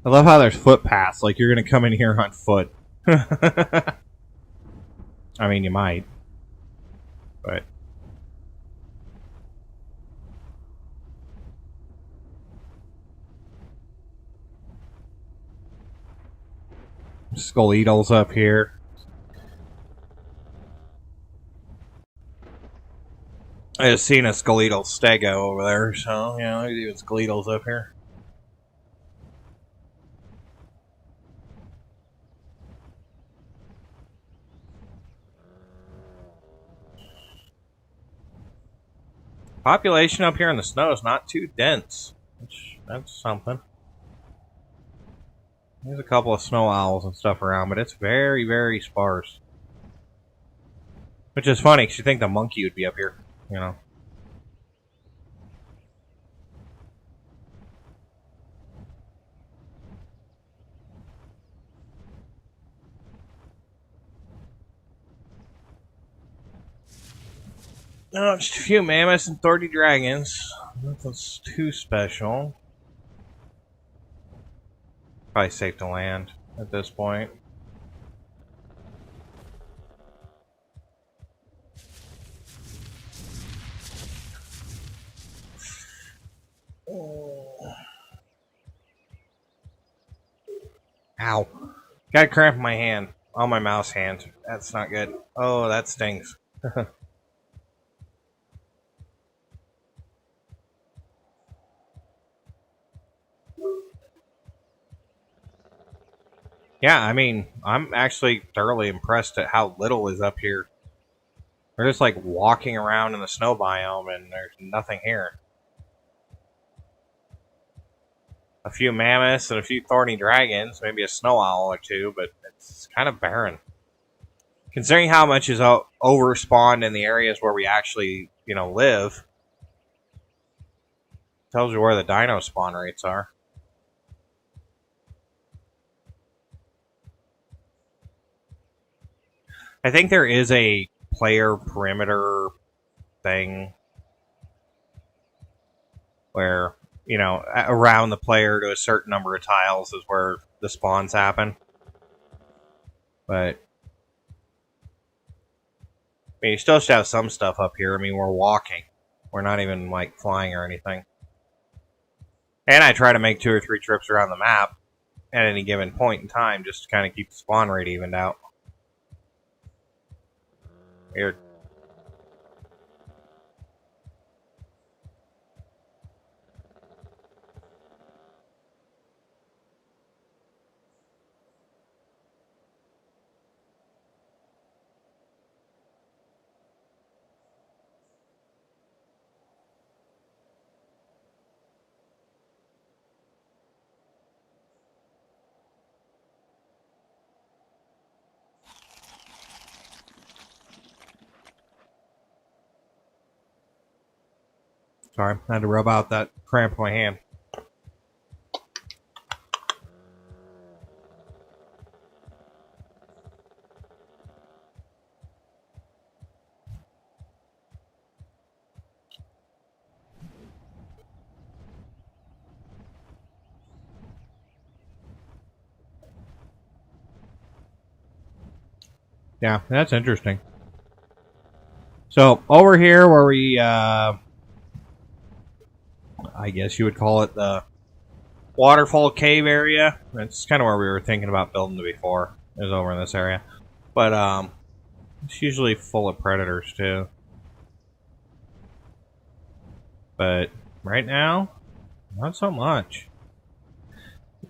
I love how there's footpaths. Like, you're going to come in here on foot. I mean, you might. But... Skull-eatles up here. I just seen a Skull-eatle stego over there, so, you know, there's even Skull-eatles up here. Population up here in the snow is not too dense, which, that's something. There's a couple of snow owls and stuff around, but it's very, very sparse. Which is funny, because you think the monkey would be up here, you know. No, just a few mammoths and 30 dragons. Nothing's too special. Probably safe to land at this point. Ow. Got a cramp in my hand. On my mouse hand. That's not good. Oh, that stings. Yeah, I mean, I'm actually thoroughly impressed at how little is up here. We're just like walking around in the snow biome and there's nothing here. A few mammoths and a few thorny dragons, maybe a snow owl or two, but it's kind of barren. Considering how much is over-spawned in the areas where we actually, you know, live, tells you where the dino spawn rates are. I think there is a player perimeter thing where, you know, around the player to a certain number of tiles is where the spawns happen. But I mean, you still should have some stuff up here. I mean, we're walking. We're not even, like, flying or anything. And I try to make 2 or 3 trips around the map at any given point in time just to kind of keep the spawn rate evened out. Weird. Sorry, I had to rub out that cramp in my hand. Yeah, that's interesting. So, over here where we, I guess you would call it the Waterfall Cave area. That's kind of where we were thinking about building to before. It was over in this area. But, it's usually full of predators, too. But, right now, not so much.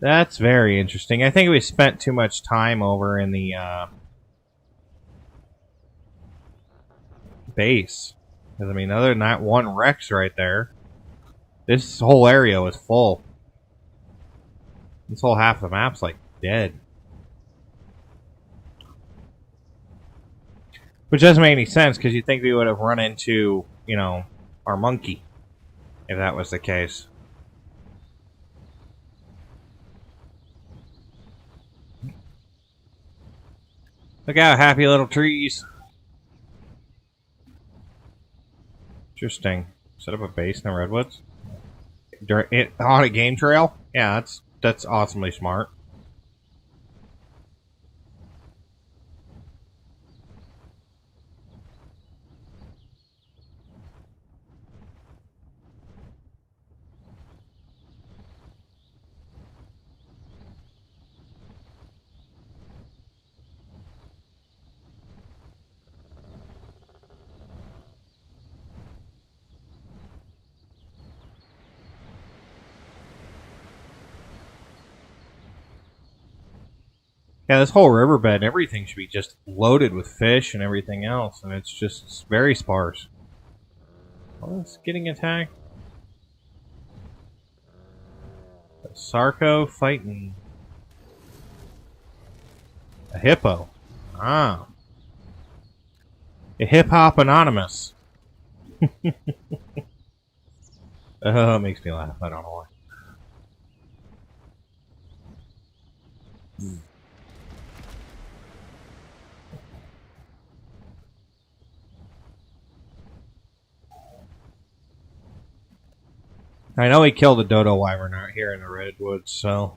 That's very interesting. I think we spent too much time over in the, base. Because, I mean, other than that one Rex right there, this whole area was full. This whole half of the map's, like, dead. Which doesn't make any sense, because you'd think we would have run into, you know, our monkey, if that was the case. Look out, happy little trees. Interesting. Set up a base in the redwoods on a game trail. Yeah, that's awesomely smart. Yeah, this whole riverbed, everything should be just loaded with fish and everything else, and it's very sparse. Oh, it's getting attacked. Sarco fighting a hippo. Ah. A hip-hop anonymous. Oh, it makes me laugh. I don't know why. I know he killed a dodo wyvern out here in the redwoods, so...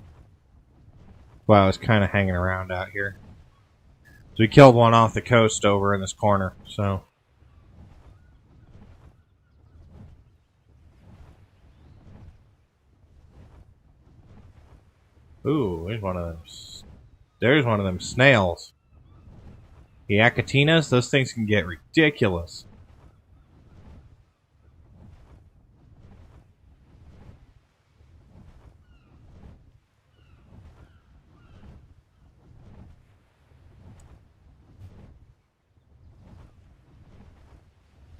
Well, I was kind of hanging around out here. So we killed one off the coast over in this corner, so... Ooh, there's one of them. There's one of them snails. The Acatinas, those things can get ridiculous.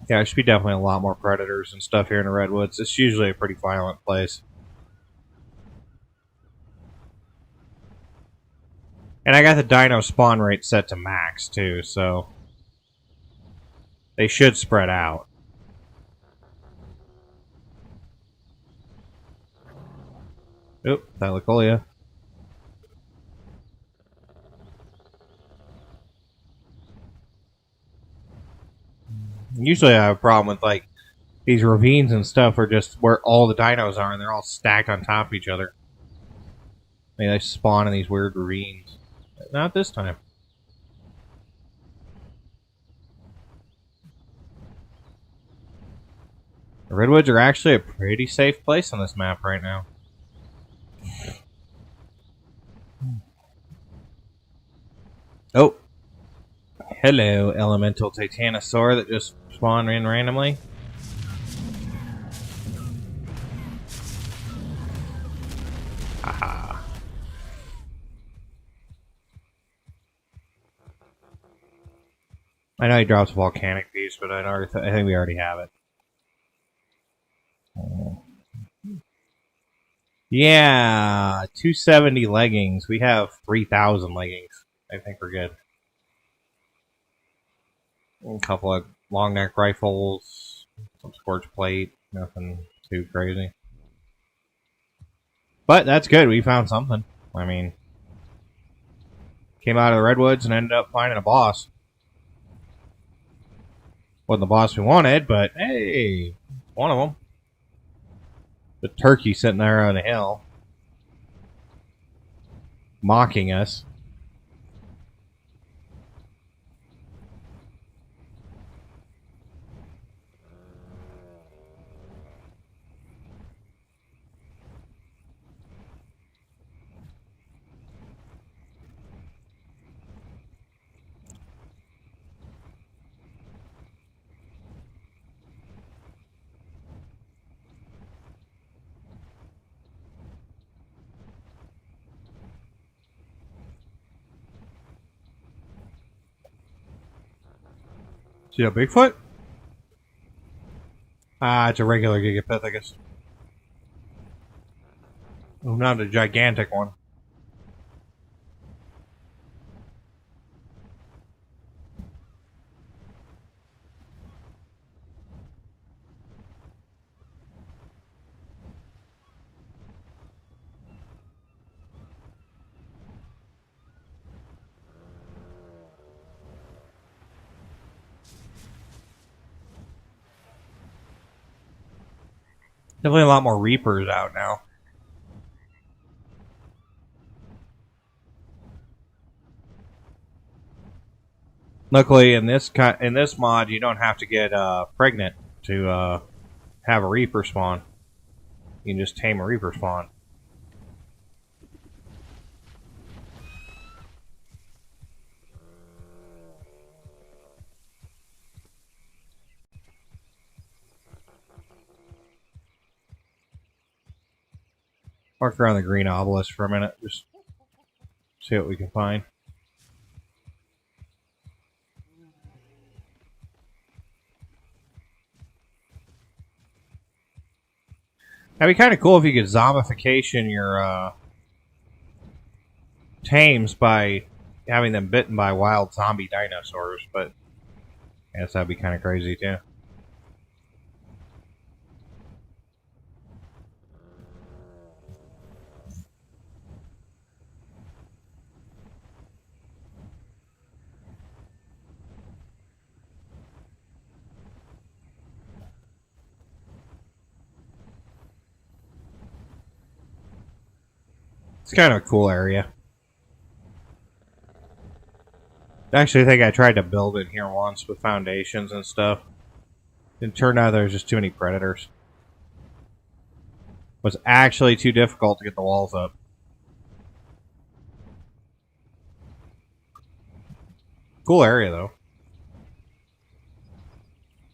Yeah, there should be definitely a lot more predators and stuff here in the redwoods. It's usually a pretty violent place. And I got the dino spawn rate set to max, too, so... They should spread out. Oop, Thylacolea. Usually I have a problem with, like, these ravines and stuff are just where all the dinos are, and they're all stacked on top of each other. I mean, they spawn in these weird ravines. But not this time. The redwoods are actually a pretty safe place on this map right now. Oh. Hello, elemental titanosaur that just spawned in randomly. Haha. I know he drops a volcanic piece, but I think we already have it. Yeah, 270 leggings. We have 3,000 leggings. I think we're good. A couple of long neck rifles, some scorch plate, nothing too crazy. But that's good. We found something. I mean, came out of the redwoods and ended up finding a boss. Wasn't the boss we wanted, but hey, one of them. The turkey sitting there on the hill, mocking us. See a Bigfoot? Ah, it's a regular Gigapithecus. Oh, not a gigantic one. Definitely a lot more Reapers out now. Luckily, in this mod, you don't have to get pregnant to have a Reaper spawn. You can just tame a Reaper spawn. Walk around the green obelisk for a minute, just see what we can find. That'd be kind of cool if you could zombification your tames by having them bitten by wild zombie dinosaurs, but I guess that'd be kind of crazy too. It's kind of a cool area. Actually, I think I tried to build it here once with foundations and stuff. It turned out there was just too many predators. It was actually too difficult to get the walls up. Cool area, though.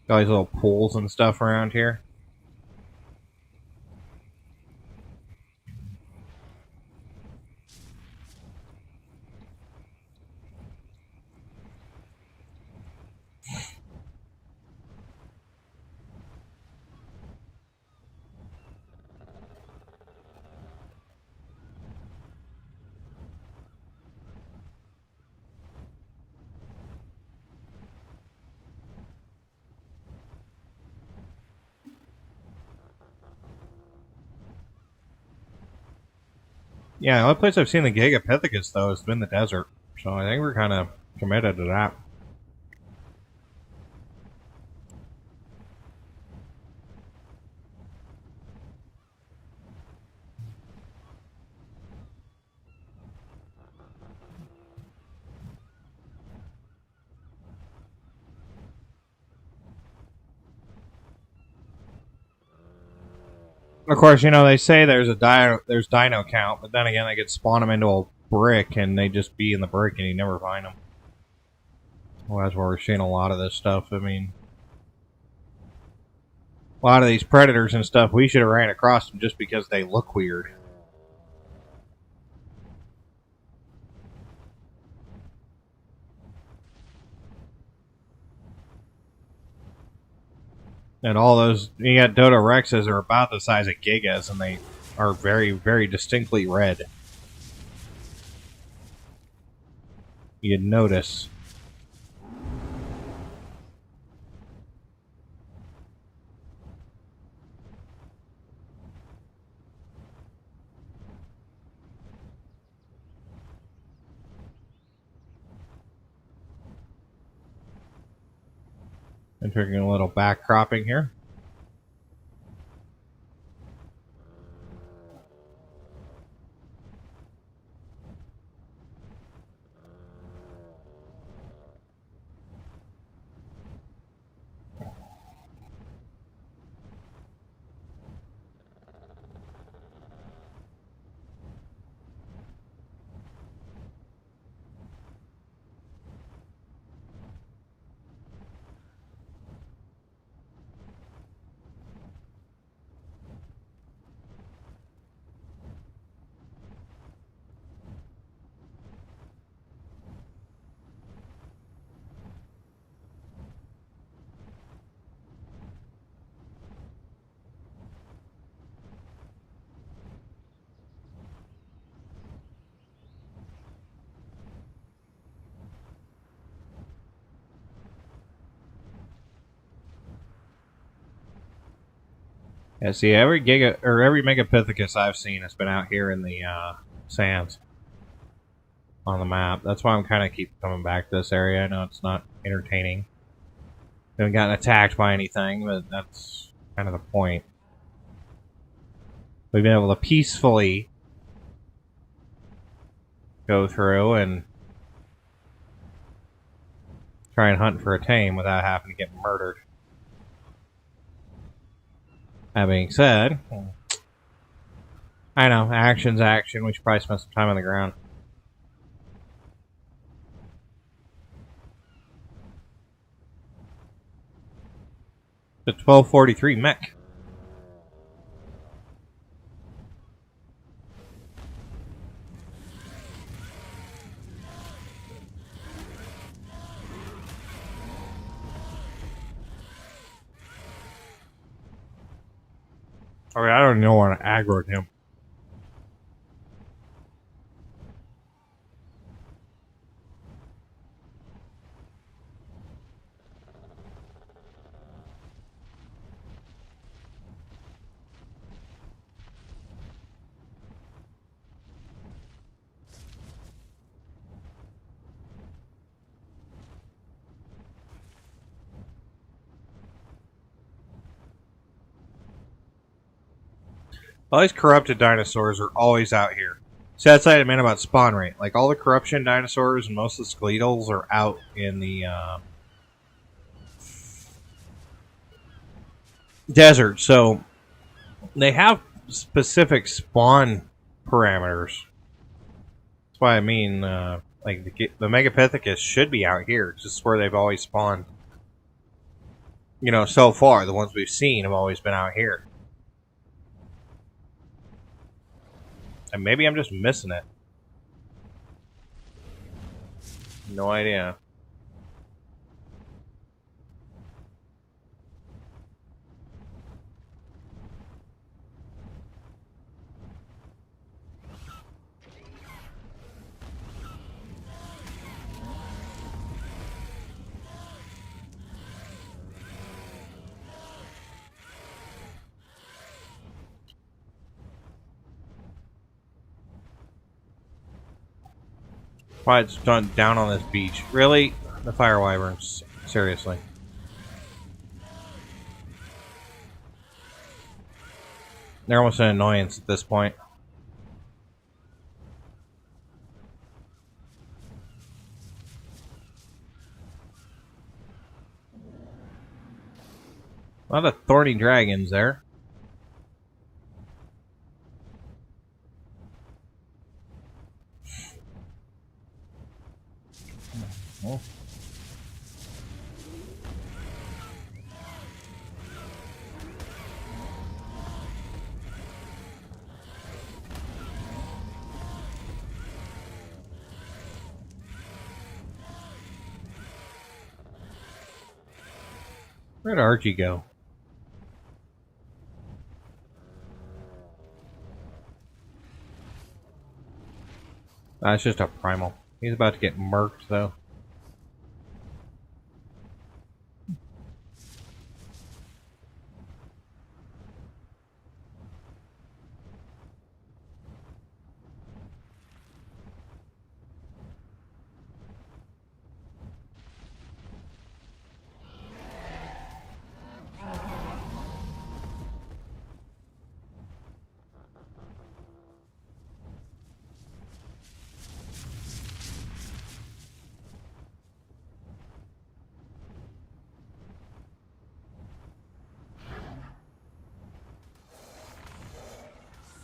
Got all these little pools and stuff around here. Yeah, the only place I've seen the Gigapithecus, though, has been the desert. So I think we're kind of committed to that. Of course, you know, they say there's dino count, but then again, they could spawn them into a brick and they just be in the brick and you never find them. Well, that's where we're seeing a lot of this stuff. I mean, a lot of these predators and stuff, we should have ran across them just because they look weird. And all those, you got Dodo Rexes are about the size of Gigas, and they are very, very distinctly red. You'd notice. And taking a little backcropping here. Yeah, see, every Megapithecus I've seen has been out here in the sands on the map. That's why I'm kind of keep coming back to this area. I know it's not entertaining. Haven't gotten attacked by anything, but that's kind of the point. We've been able to peacefully go through and try and hunt for a tame without having to get murdered. That being said, I know, action's action. We should probably spend some time on the ground. The 1243 mech. I mean, I don't know what to aggro him. All these corrupted dinosaurs are always out here. See, that's what I meant about spawn rate. Like, all the corruption dinosaurs and most of the skeletals are out in the desert. So, they have specific spawn parameters. That's why I mean, like, the Megapithecus should be out here. It's just where they've always spawned. You know, so far, the ones we've seen have always been out here. And maybe I'm just missing it. No idea. Why it's done down on this beach. Really? The fire wyverns. Seriously. They're almost an annoyance at this point. A lot of thorny dragons there. Oh. Where'd Archie go? That's just a primal. He's about to get murked, though.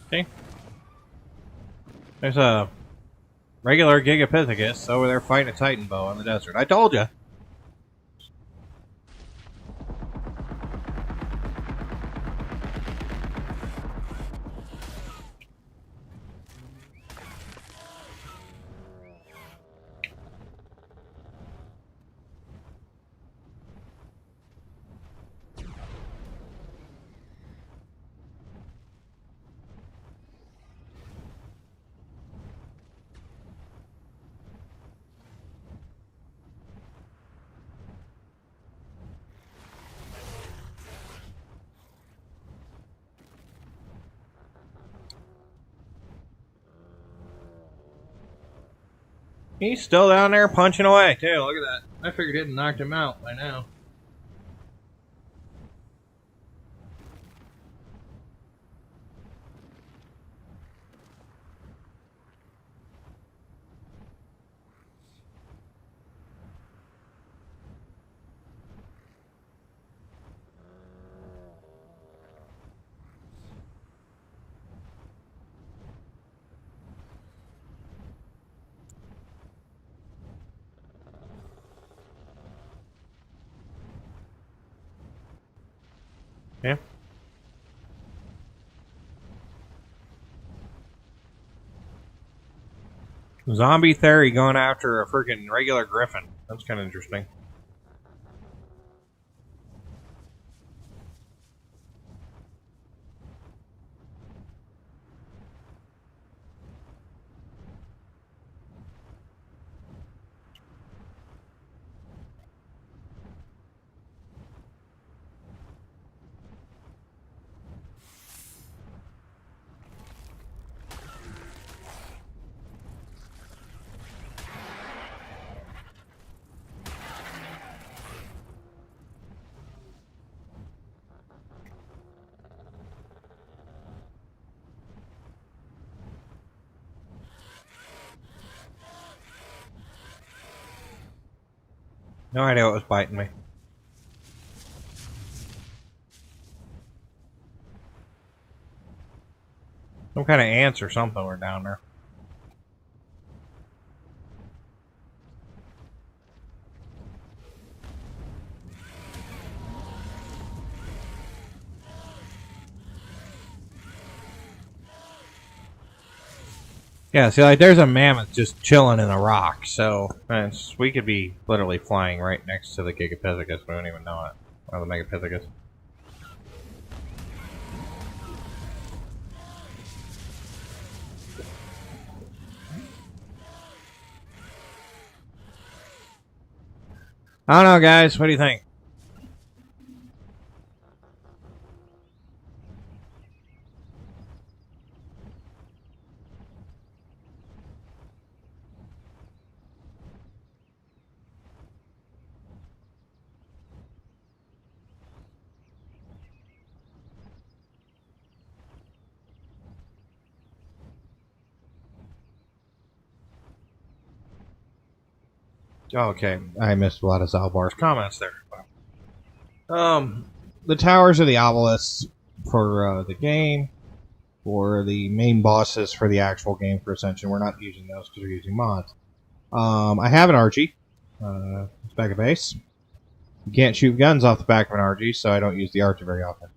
See? There's a regular Gigapithecus over there fighting a Titan bow in the desert. I told you. He's still down there punching away, too. Look at that. I figured it had knocked him out by now. Yeah. Zombie theory going after a freaking regular griffin. That's kind of interesting. No idea what was biting me. Some kind of ants or something were down there. Yeah, see, like, there's a mammoth just chilling in a rock, so we could be literally flying right next to the Gigapithecus. We don't even know it. Or the Megapithecus. I don't know, guys. What do you think? Oh, okay, I missed a lot of Zalbar's comments there. The towers are the obelisks for the game. For the main bosses for the actual game for Ascension, we're not using those because we're using mods. I have an RG. It's back at base. You can't shoot guns off the back of an RG, so I don't use the RG very often.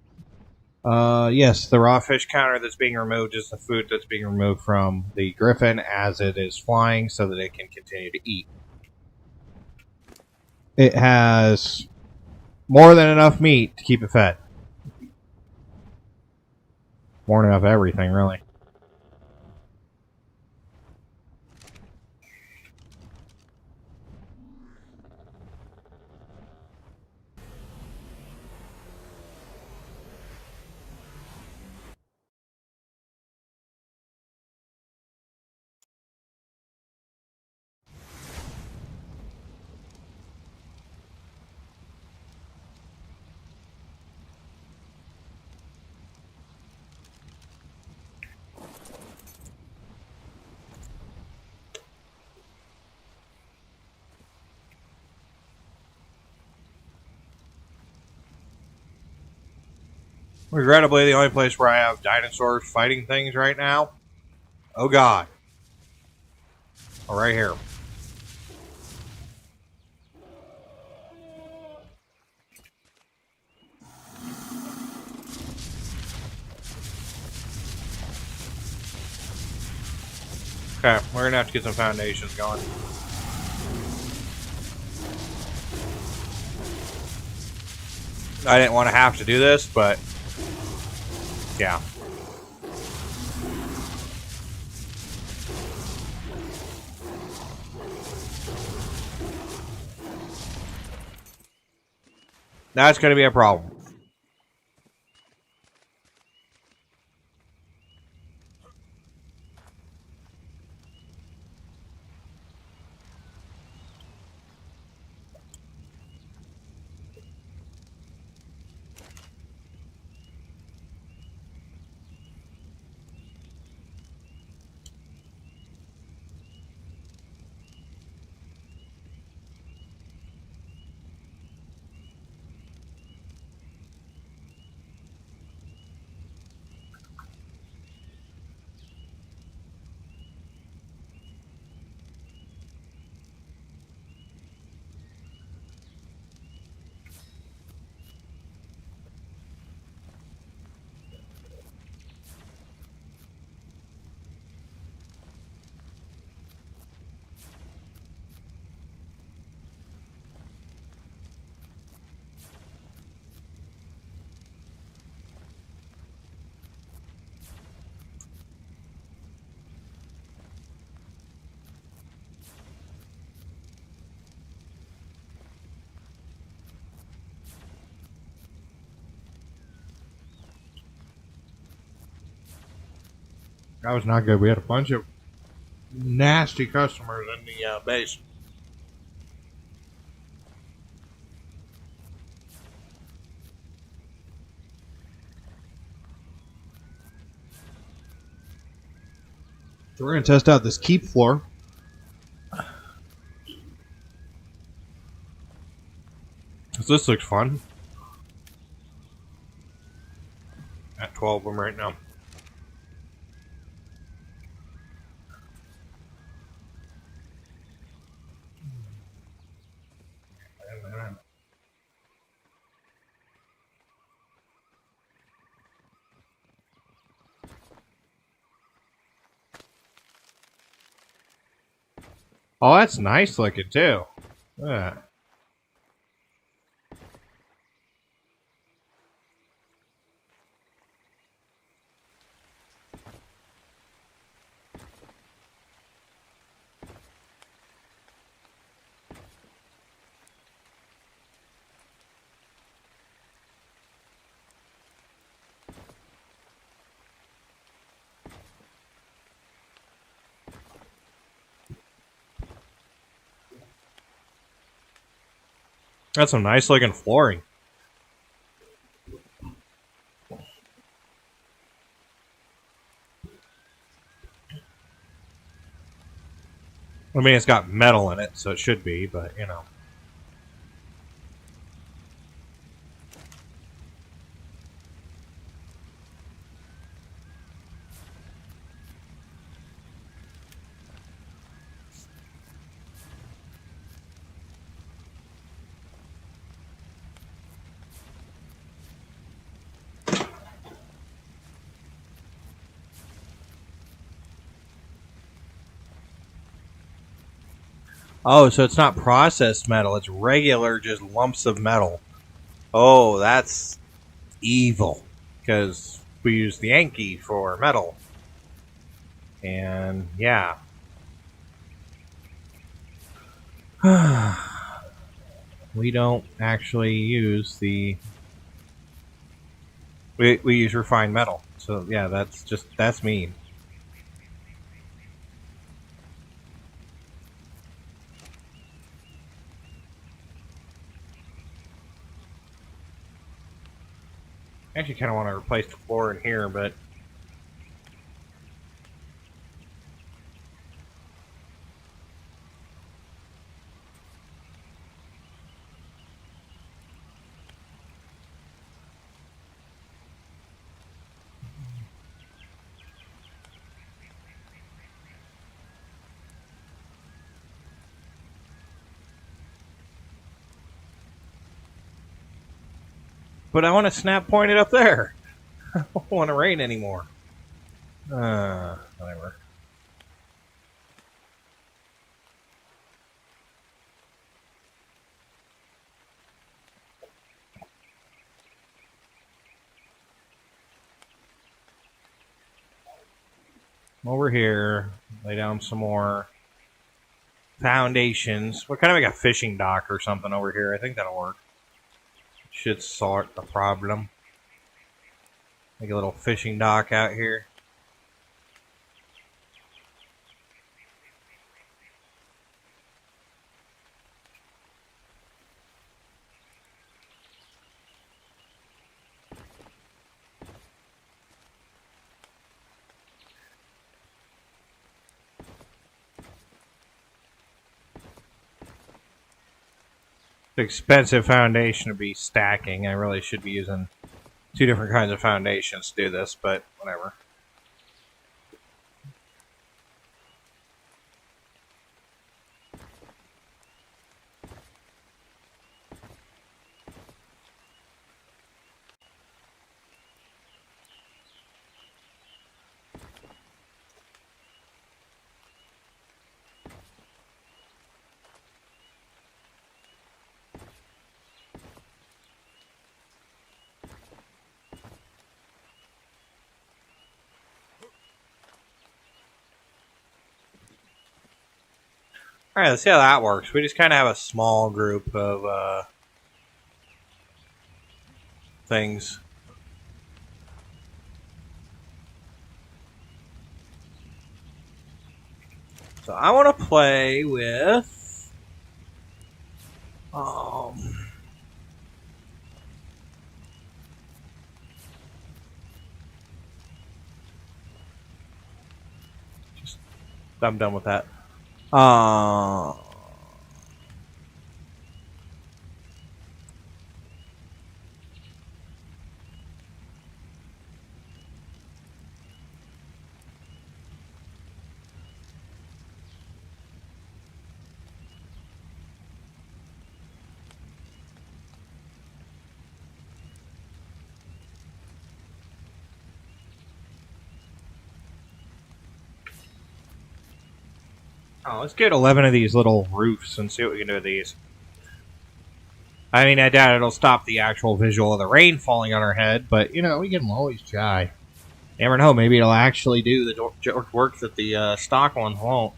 Yes, the raw fish counter that's being removed is the food that's being removed from the griffin as it is flying so that it can continue to eat. It has more than enough meat to keep it fed. More than enough everything, really. Regrettably, the only place where I have dinosaurs fighting things right now. Oh god. Oh, right here. Okay, we're gonna have to get some foundations going. I didn't want to have to do this, but yeah. That's going to be a problem. That was not good. We had a bunch of nasty customers in the base. So we're going to test out this keep floor. This looks fun. At 12 of them right now. Oh, that's nice looking too. Yeah. That's some nice looking flooring. I mean, it's got metal in it, so it should be, but you know. Oh, so it's not processed metal. It's regular, just lumps of metal. Oh, that's evil. Because we use the Yankee for metal. And, yeah. We don't actually use the... We use refined metal. So, yeah, that's mean. I actually kind of want to replace the floor in here, but... But I want to snap point it up there. I don't want to rain anymore. Whatever. Over here, lay down some more foundations. We're kind of like a fishing dock or something over here. I think that'll work. Should sort the problem. Make a little fishing dock out here. Expensive foundation to be stacking. I really should be using two different kinds of foundations to do this, but whatever. Alright, let's see how that works. We just kind of have a small group of things. So I want to play with I'm done with that. Let's get 11 of these little roofs and see what we can do with these. I mean, I doubt it'll stop the actual visual of the rain falling on our head, but, you know, we can always try. Never know, maybe it'll actually do the work that the stock ones won't.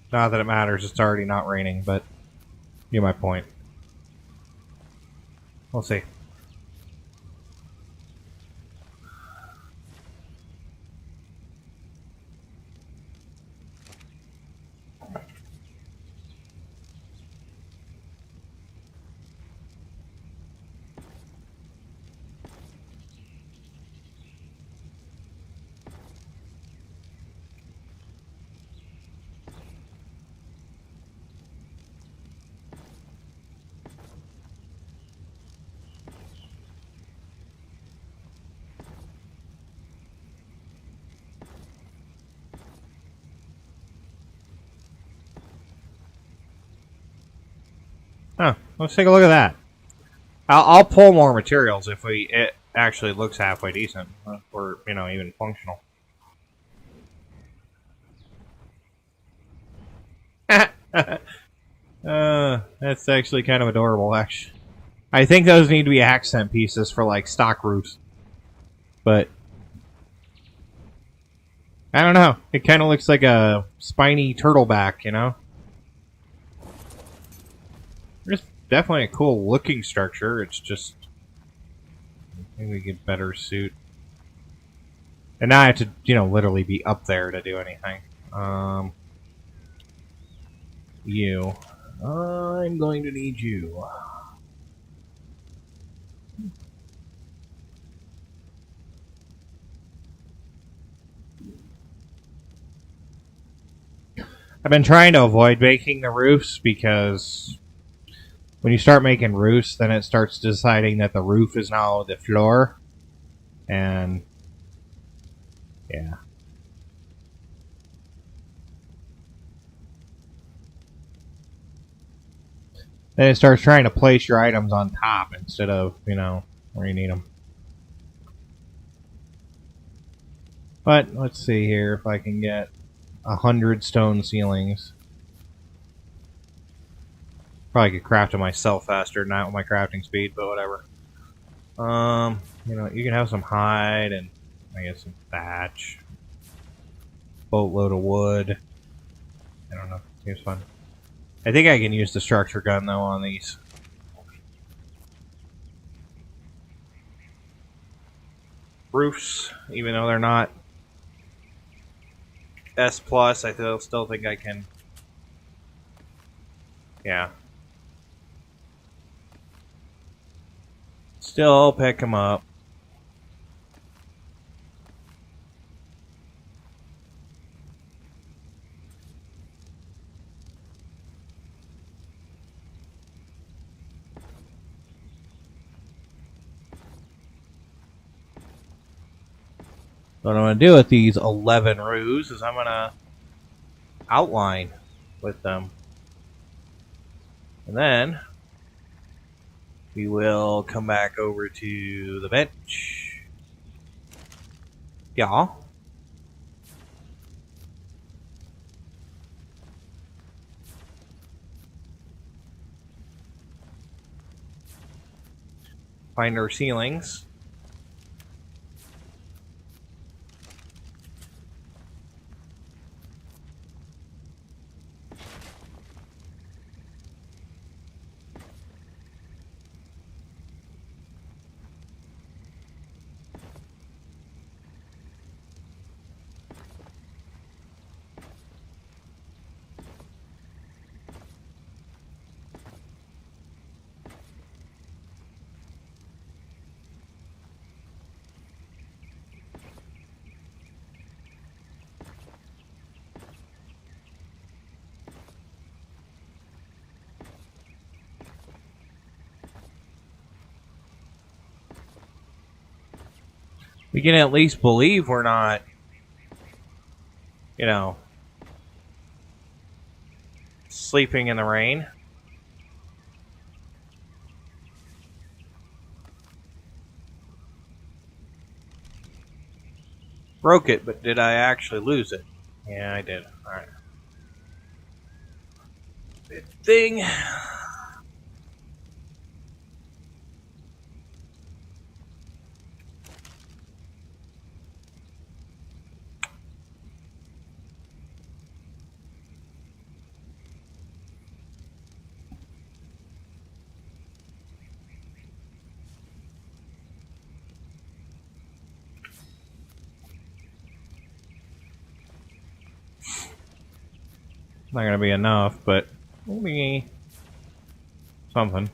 Not that it matters, it's already not raining, but you get my point. We'll see. Huh, let's take a look at that. I'll pull more materials if it actually looks halfway decent, or, you know, even functional. That's actually kind of adorable, actually. I think those need to be accent pieces for, like, stock roofs. But I don't know. It kind of looks like a spiny turtleback, you know? It's definitely a cool looking structure. It's just maybe we get better suit. And now I have to, you know, literally be up there to do anything. You. I'm going to need you. I've been trying to avoid making the roofs because when you start making roofs, then it starts deciding that the roof is now the floor. And yeah. Then it starts trying to place your items on top instead of, you know, where you need them. But let's see here if I can get 100 stone ceilings. Probably could craft it myself faster, not with my crafting speed, but whatever. You know, you can have some hide and I guess some thatch. Boatload of wood. I don't know. Seems fun. I think I can use the structure gun though on these. Roofs, even though they're not S+, I still think I can. Yeah. Still pick them up. What I'm going to do with these 11 roofs is I'm going to outline with them. And then we will come back over to the bench. Yeah. Find our ceilings. We can at least believe we're not, you know, sleeping in the rain. Broke it, but did I actually lose it? Yeah, I did. Alright. Good thing. Not gonna be enough, but maybe something.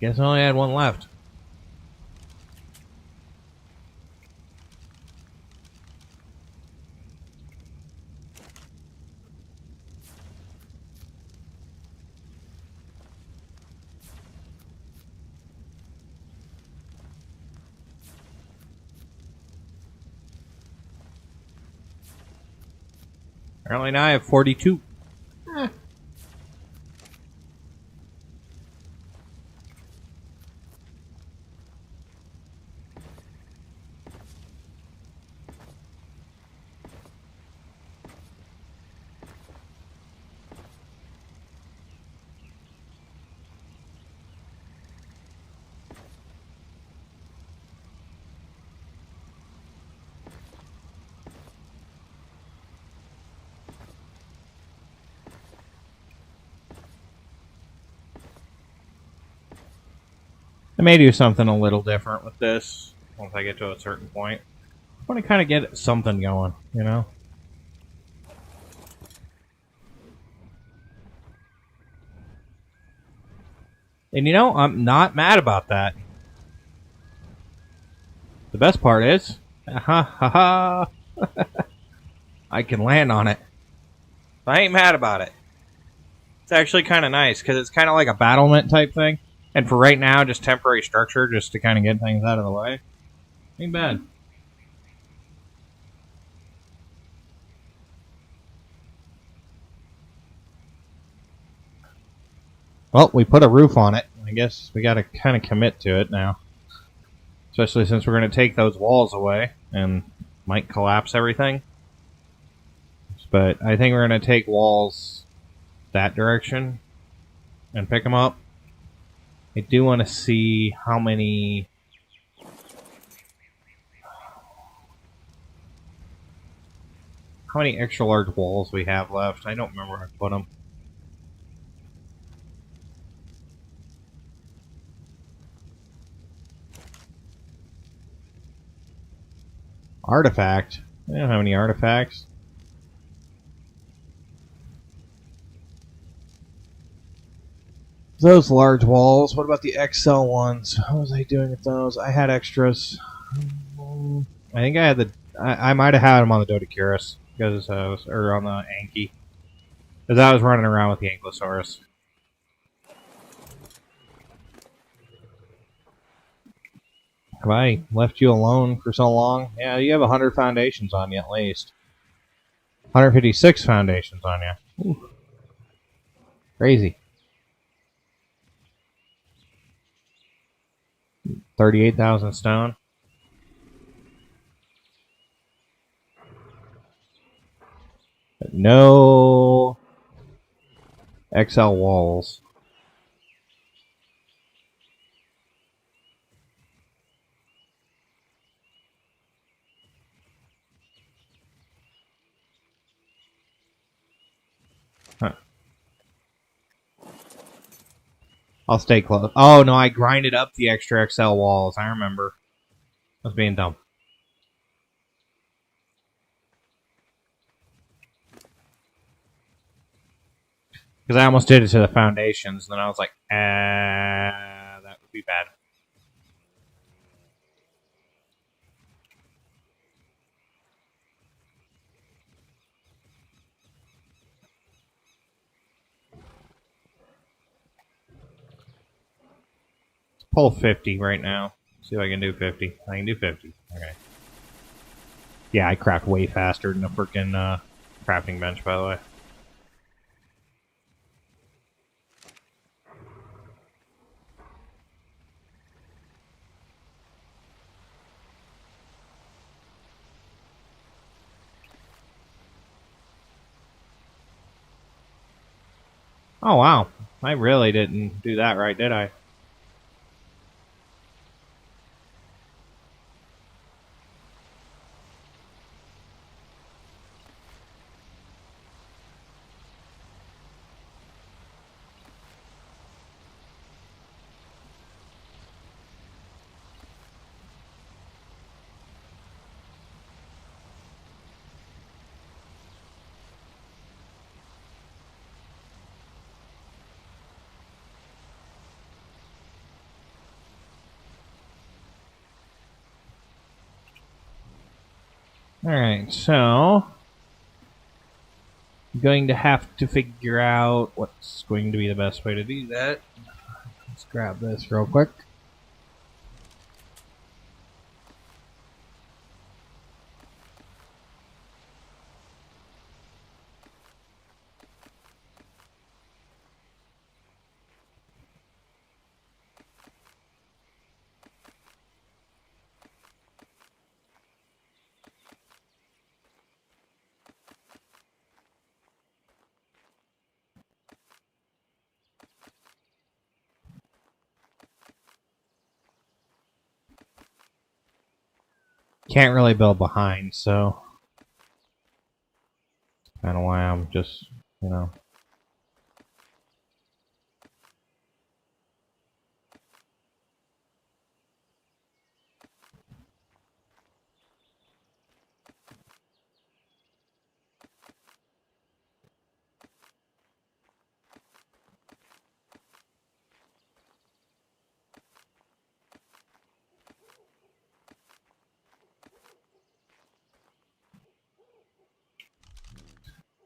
Guess I only had one left. Apparently now I have 42. I may do something a little different with this once I get to a certain point. I want to kind of get something going, you know? And you know, I'm not mad about that. The best part is, I can land on it. I ain't mad about it. It's actually kind of nice because it's kind of like a battlement type thing. And for right now, just temporary structure just to kind of get things out of the way. Ain't bad. Well, we put a roof on it. I guess we got to kind of commit to it now. Especially since we're going to take those walls away and might collapse everything. But I think we're going to take walls that direction and pick them up. I do want to see how many extra large walls we have left. I don't remember where I put them. Artifact. I don't have any artifacts. Those large walls. What about the XL ones? How was I doing with those? I had extras. I think I had the. I might have had them on the Dodecurus because or on the Anki, because I was running around with the Ankylosaurus. Have I left you alone for so long? Yeah, you have 100 foundations on you at least. 156 foundations on you. Ooh. Crazy. 38,000 stone. But no XL walls. Huh. I'll stay close. Oh, no, I grinded up the extra XL walls. I remember. I was being dumb. Because I almost did it to the foundations, and then I was like, that would be bad. Let's pull 50 right now. See if I can do 50. I can do 50. Okay. Yeah, I craft way faster than a freaking crafting bench, by the way. Oh, wow. I really didn't do that right, did I? Alright, so I'm going to have to figure out what's going to be the best way to do that. Let's grab this real quick. Can't really build behind, so kind of why I'm just, you know.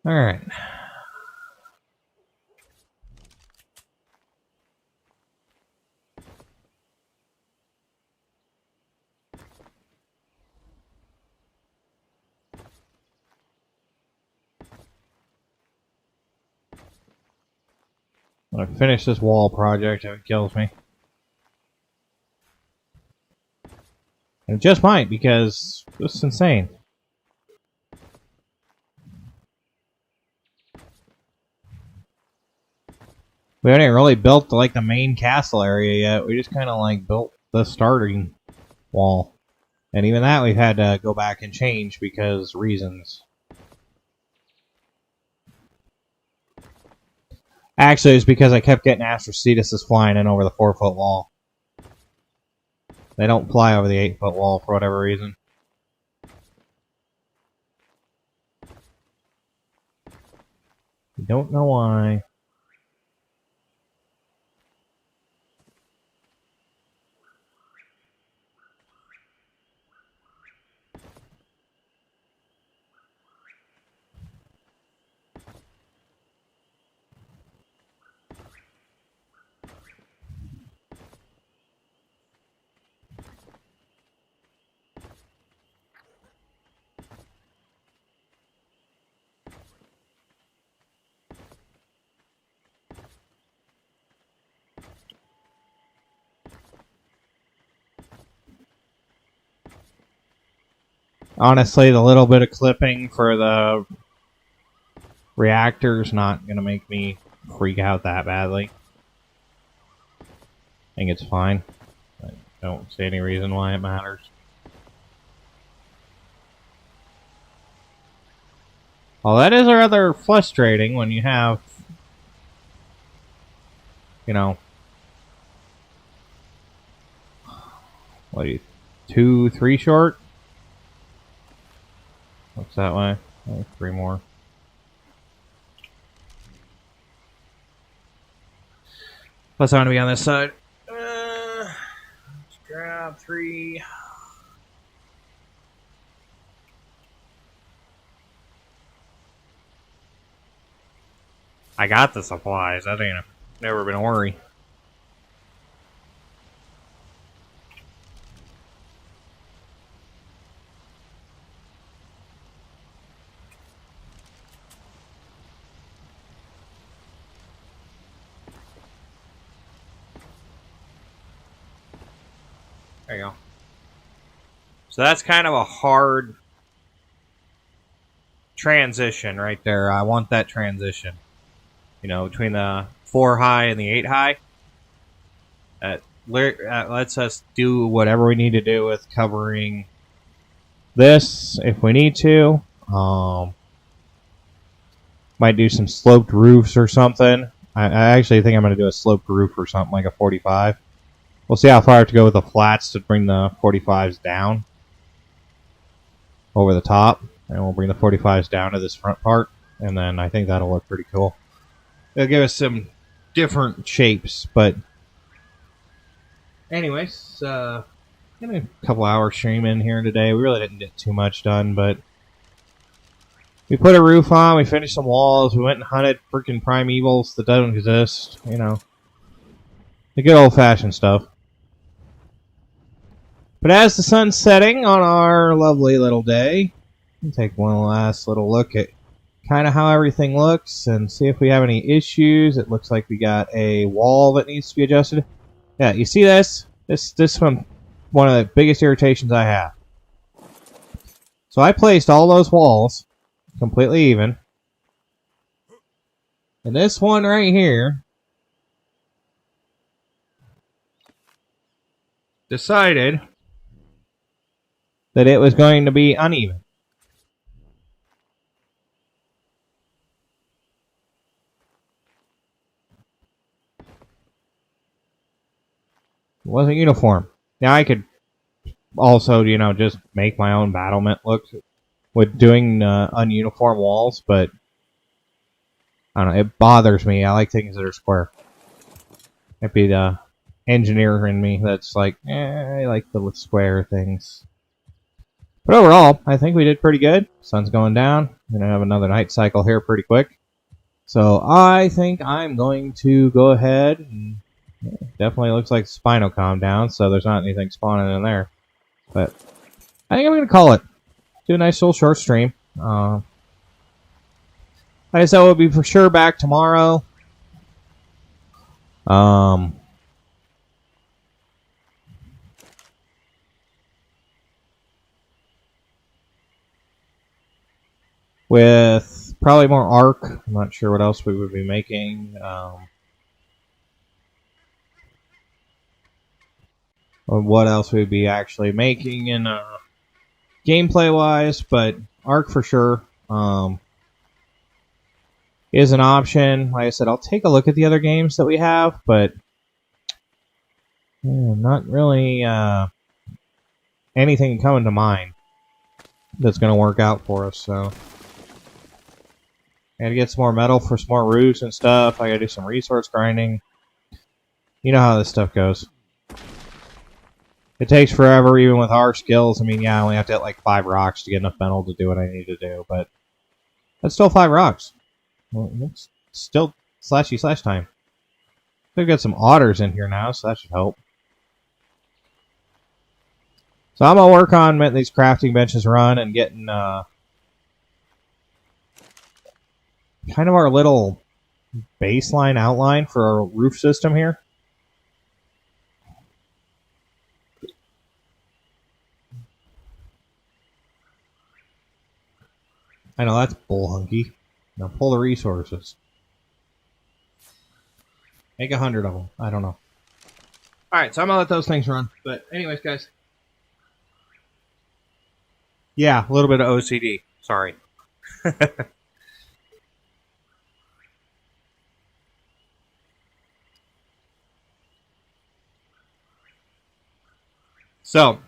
Alright. When I finish this wall project, if it kills me. And it just might, because this is insane. We haven't really built like the main castle area yet. We just kind of like built the starting wall. And even that we've had to go back and change because reasons. Actually, it's because I kept getting Astrocetuses flying in over the 4-foot wall. They don't fly over the 8-foot wall for whatever reason. Don't know why. Honestly, the little bit of clipping for the reactor's not going to make me freak out that badly. I think it's fine. I don't see any reason why it matters. Well, that is rather frustrating when you have, you know, what are you, 2, 3 short? Looks that way. Oh, 3 more. Plus, I want to be on this side. Let's grab 3. I got the supplies. That ain't never been a worry. There you go. So that's kind of a hard transition right there. I want that transition. You know, between the 4 high and the 8 high. That lets us do whatever we need to do with covering this if we need to. Might do some sloped roofs or something. I actually think I'm going to do a sloped roof or something like a 45. We'll see how far I have to go with the flats to bring the 45s down over the top. And we'll bring the 45s down to this front part. And then I think that'll look pretty cool. It'll give us some different shapes. But anyways, a couple hours stream in here today. We really didn't get too much done, but we put a roof on, we finished some walls, we went and hunted freaking primevals that don't exist, you know. The good old-fashioned stuff. But as the sun's setting on our lovely little day, we'll take one last little look at kind of how everything looks and see if we have any issues. It looks like we got a wall that needs to be adjusted. Yeah, you see this? This one of the biggest irritations I have. So I placed all those walls completely even. And this one right here decided that it was going to be uneven. It wasn't uniform. Now I could also, you know, just make my own battlement look with doing ununiform walls, but I don't know, it bothers me. I like things that are square. It'd be the engineer in me that's like, I like the square things. But overall, I think we did pretty good. Sun's going down. We're going to have another night cycle here pretty quick. So I think I'm going to go ahead and definitely looks like the spino calmed down, so there's not anything spawning in there. But I think I'm going to call it. Do a nice little short stream. Like I said, we'll be for sure back tomorrow. With probably more Ark. I'm not sure what else we would be making. Or what else we'd be actually making in gameplay-wise, but Ark for sure is an option. Like I said, I'll take a look at the other games that we have, but not really anything coming to mind that's going to work out for us. So I got to get some more metal for some more roofs and stuff. I got to do some resource grinding. You know how this stuff goes. It takes forever, even with our skills. I mean, yeah, I only have to hit like 5 rocks to get enough metal to do what I need to do, but that's still 5 rocks. Well, it's still slashy time. We've got some otters in here now, so that should help. So I'm going to work on letting these crafting benches run and getting kind of our little baseline outline for our roof system here. I know that's bull hunky. Now pull the resources. Make 100 of them. I don't know. Alright, so I'm going to let those things run. But anyways, guys. Yeah, a little bit of OCD. Sorry. So,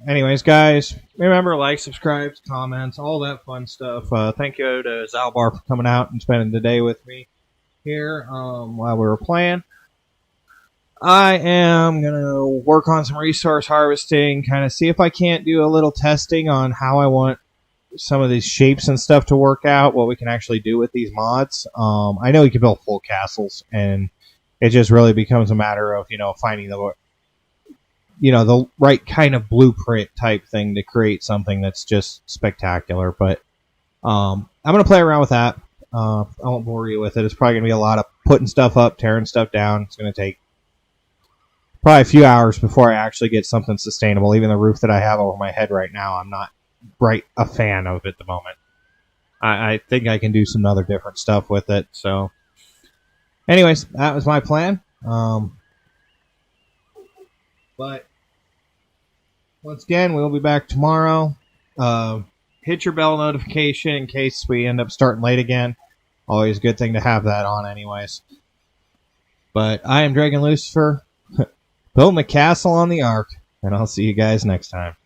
anyways, guys, remember, like, subscribe, comments, all that fun stuff. Thank you to Zalbar for coming out and spending the day with me here while we were playing. I am going to work on some resource harvesting, kind of see if I can't do a little testing on how I want some of these shapes and stuff to work out, what we can actually do with these mods. I know you can build full castles, and it just really becomes a matter of, finding the right kind of blueprint type thing to create something that's just spectacular. But I'm going to play around with that. I won't bore you with it. It's probably going to be a lot of putting stuff up, tearing stuff down. It's going to take probably a few hours before I actually get something sustainable. Even the roof that I have over my head right now, I'm not a fan of at the moment. I think I can do some other different stuff with it. So, anyways, that was my plan. But once again, we'll be back tomorrow. Hit your bell notification in case we end up starting late again. Always a good thing to have that on anyways. But I am Dragon Lucifer, building a castle on the Ark, and I'll see you guys next time.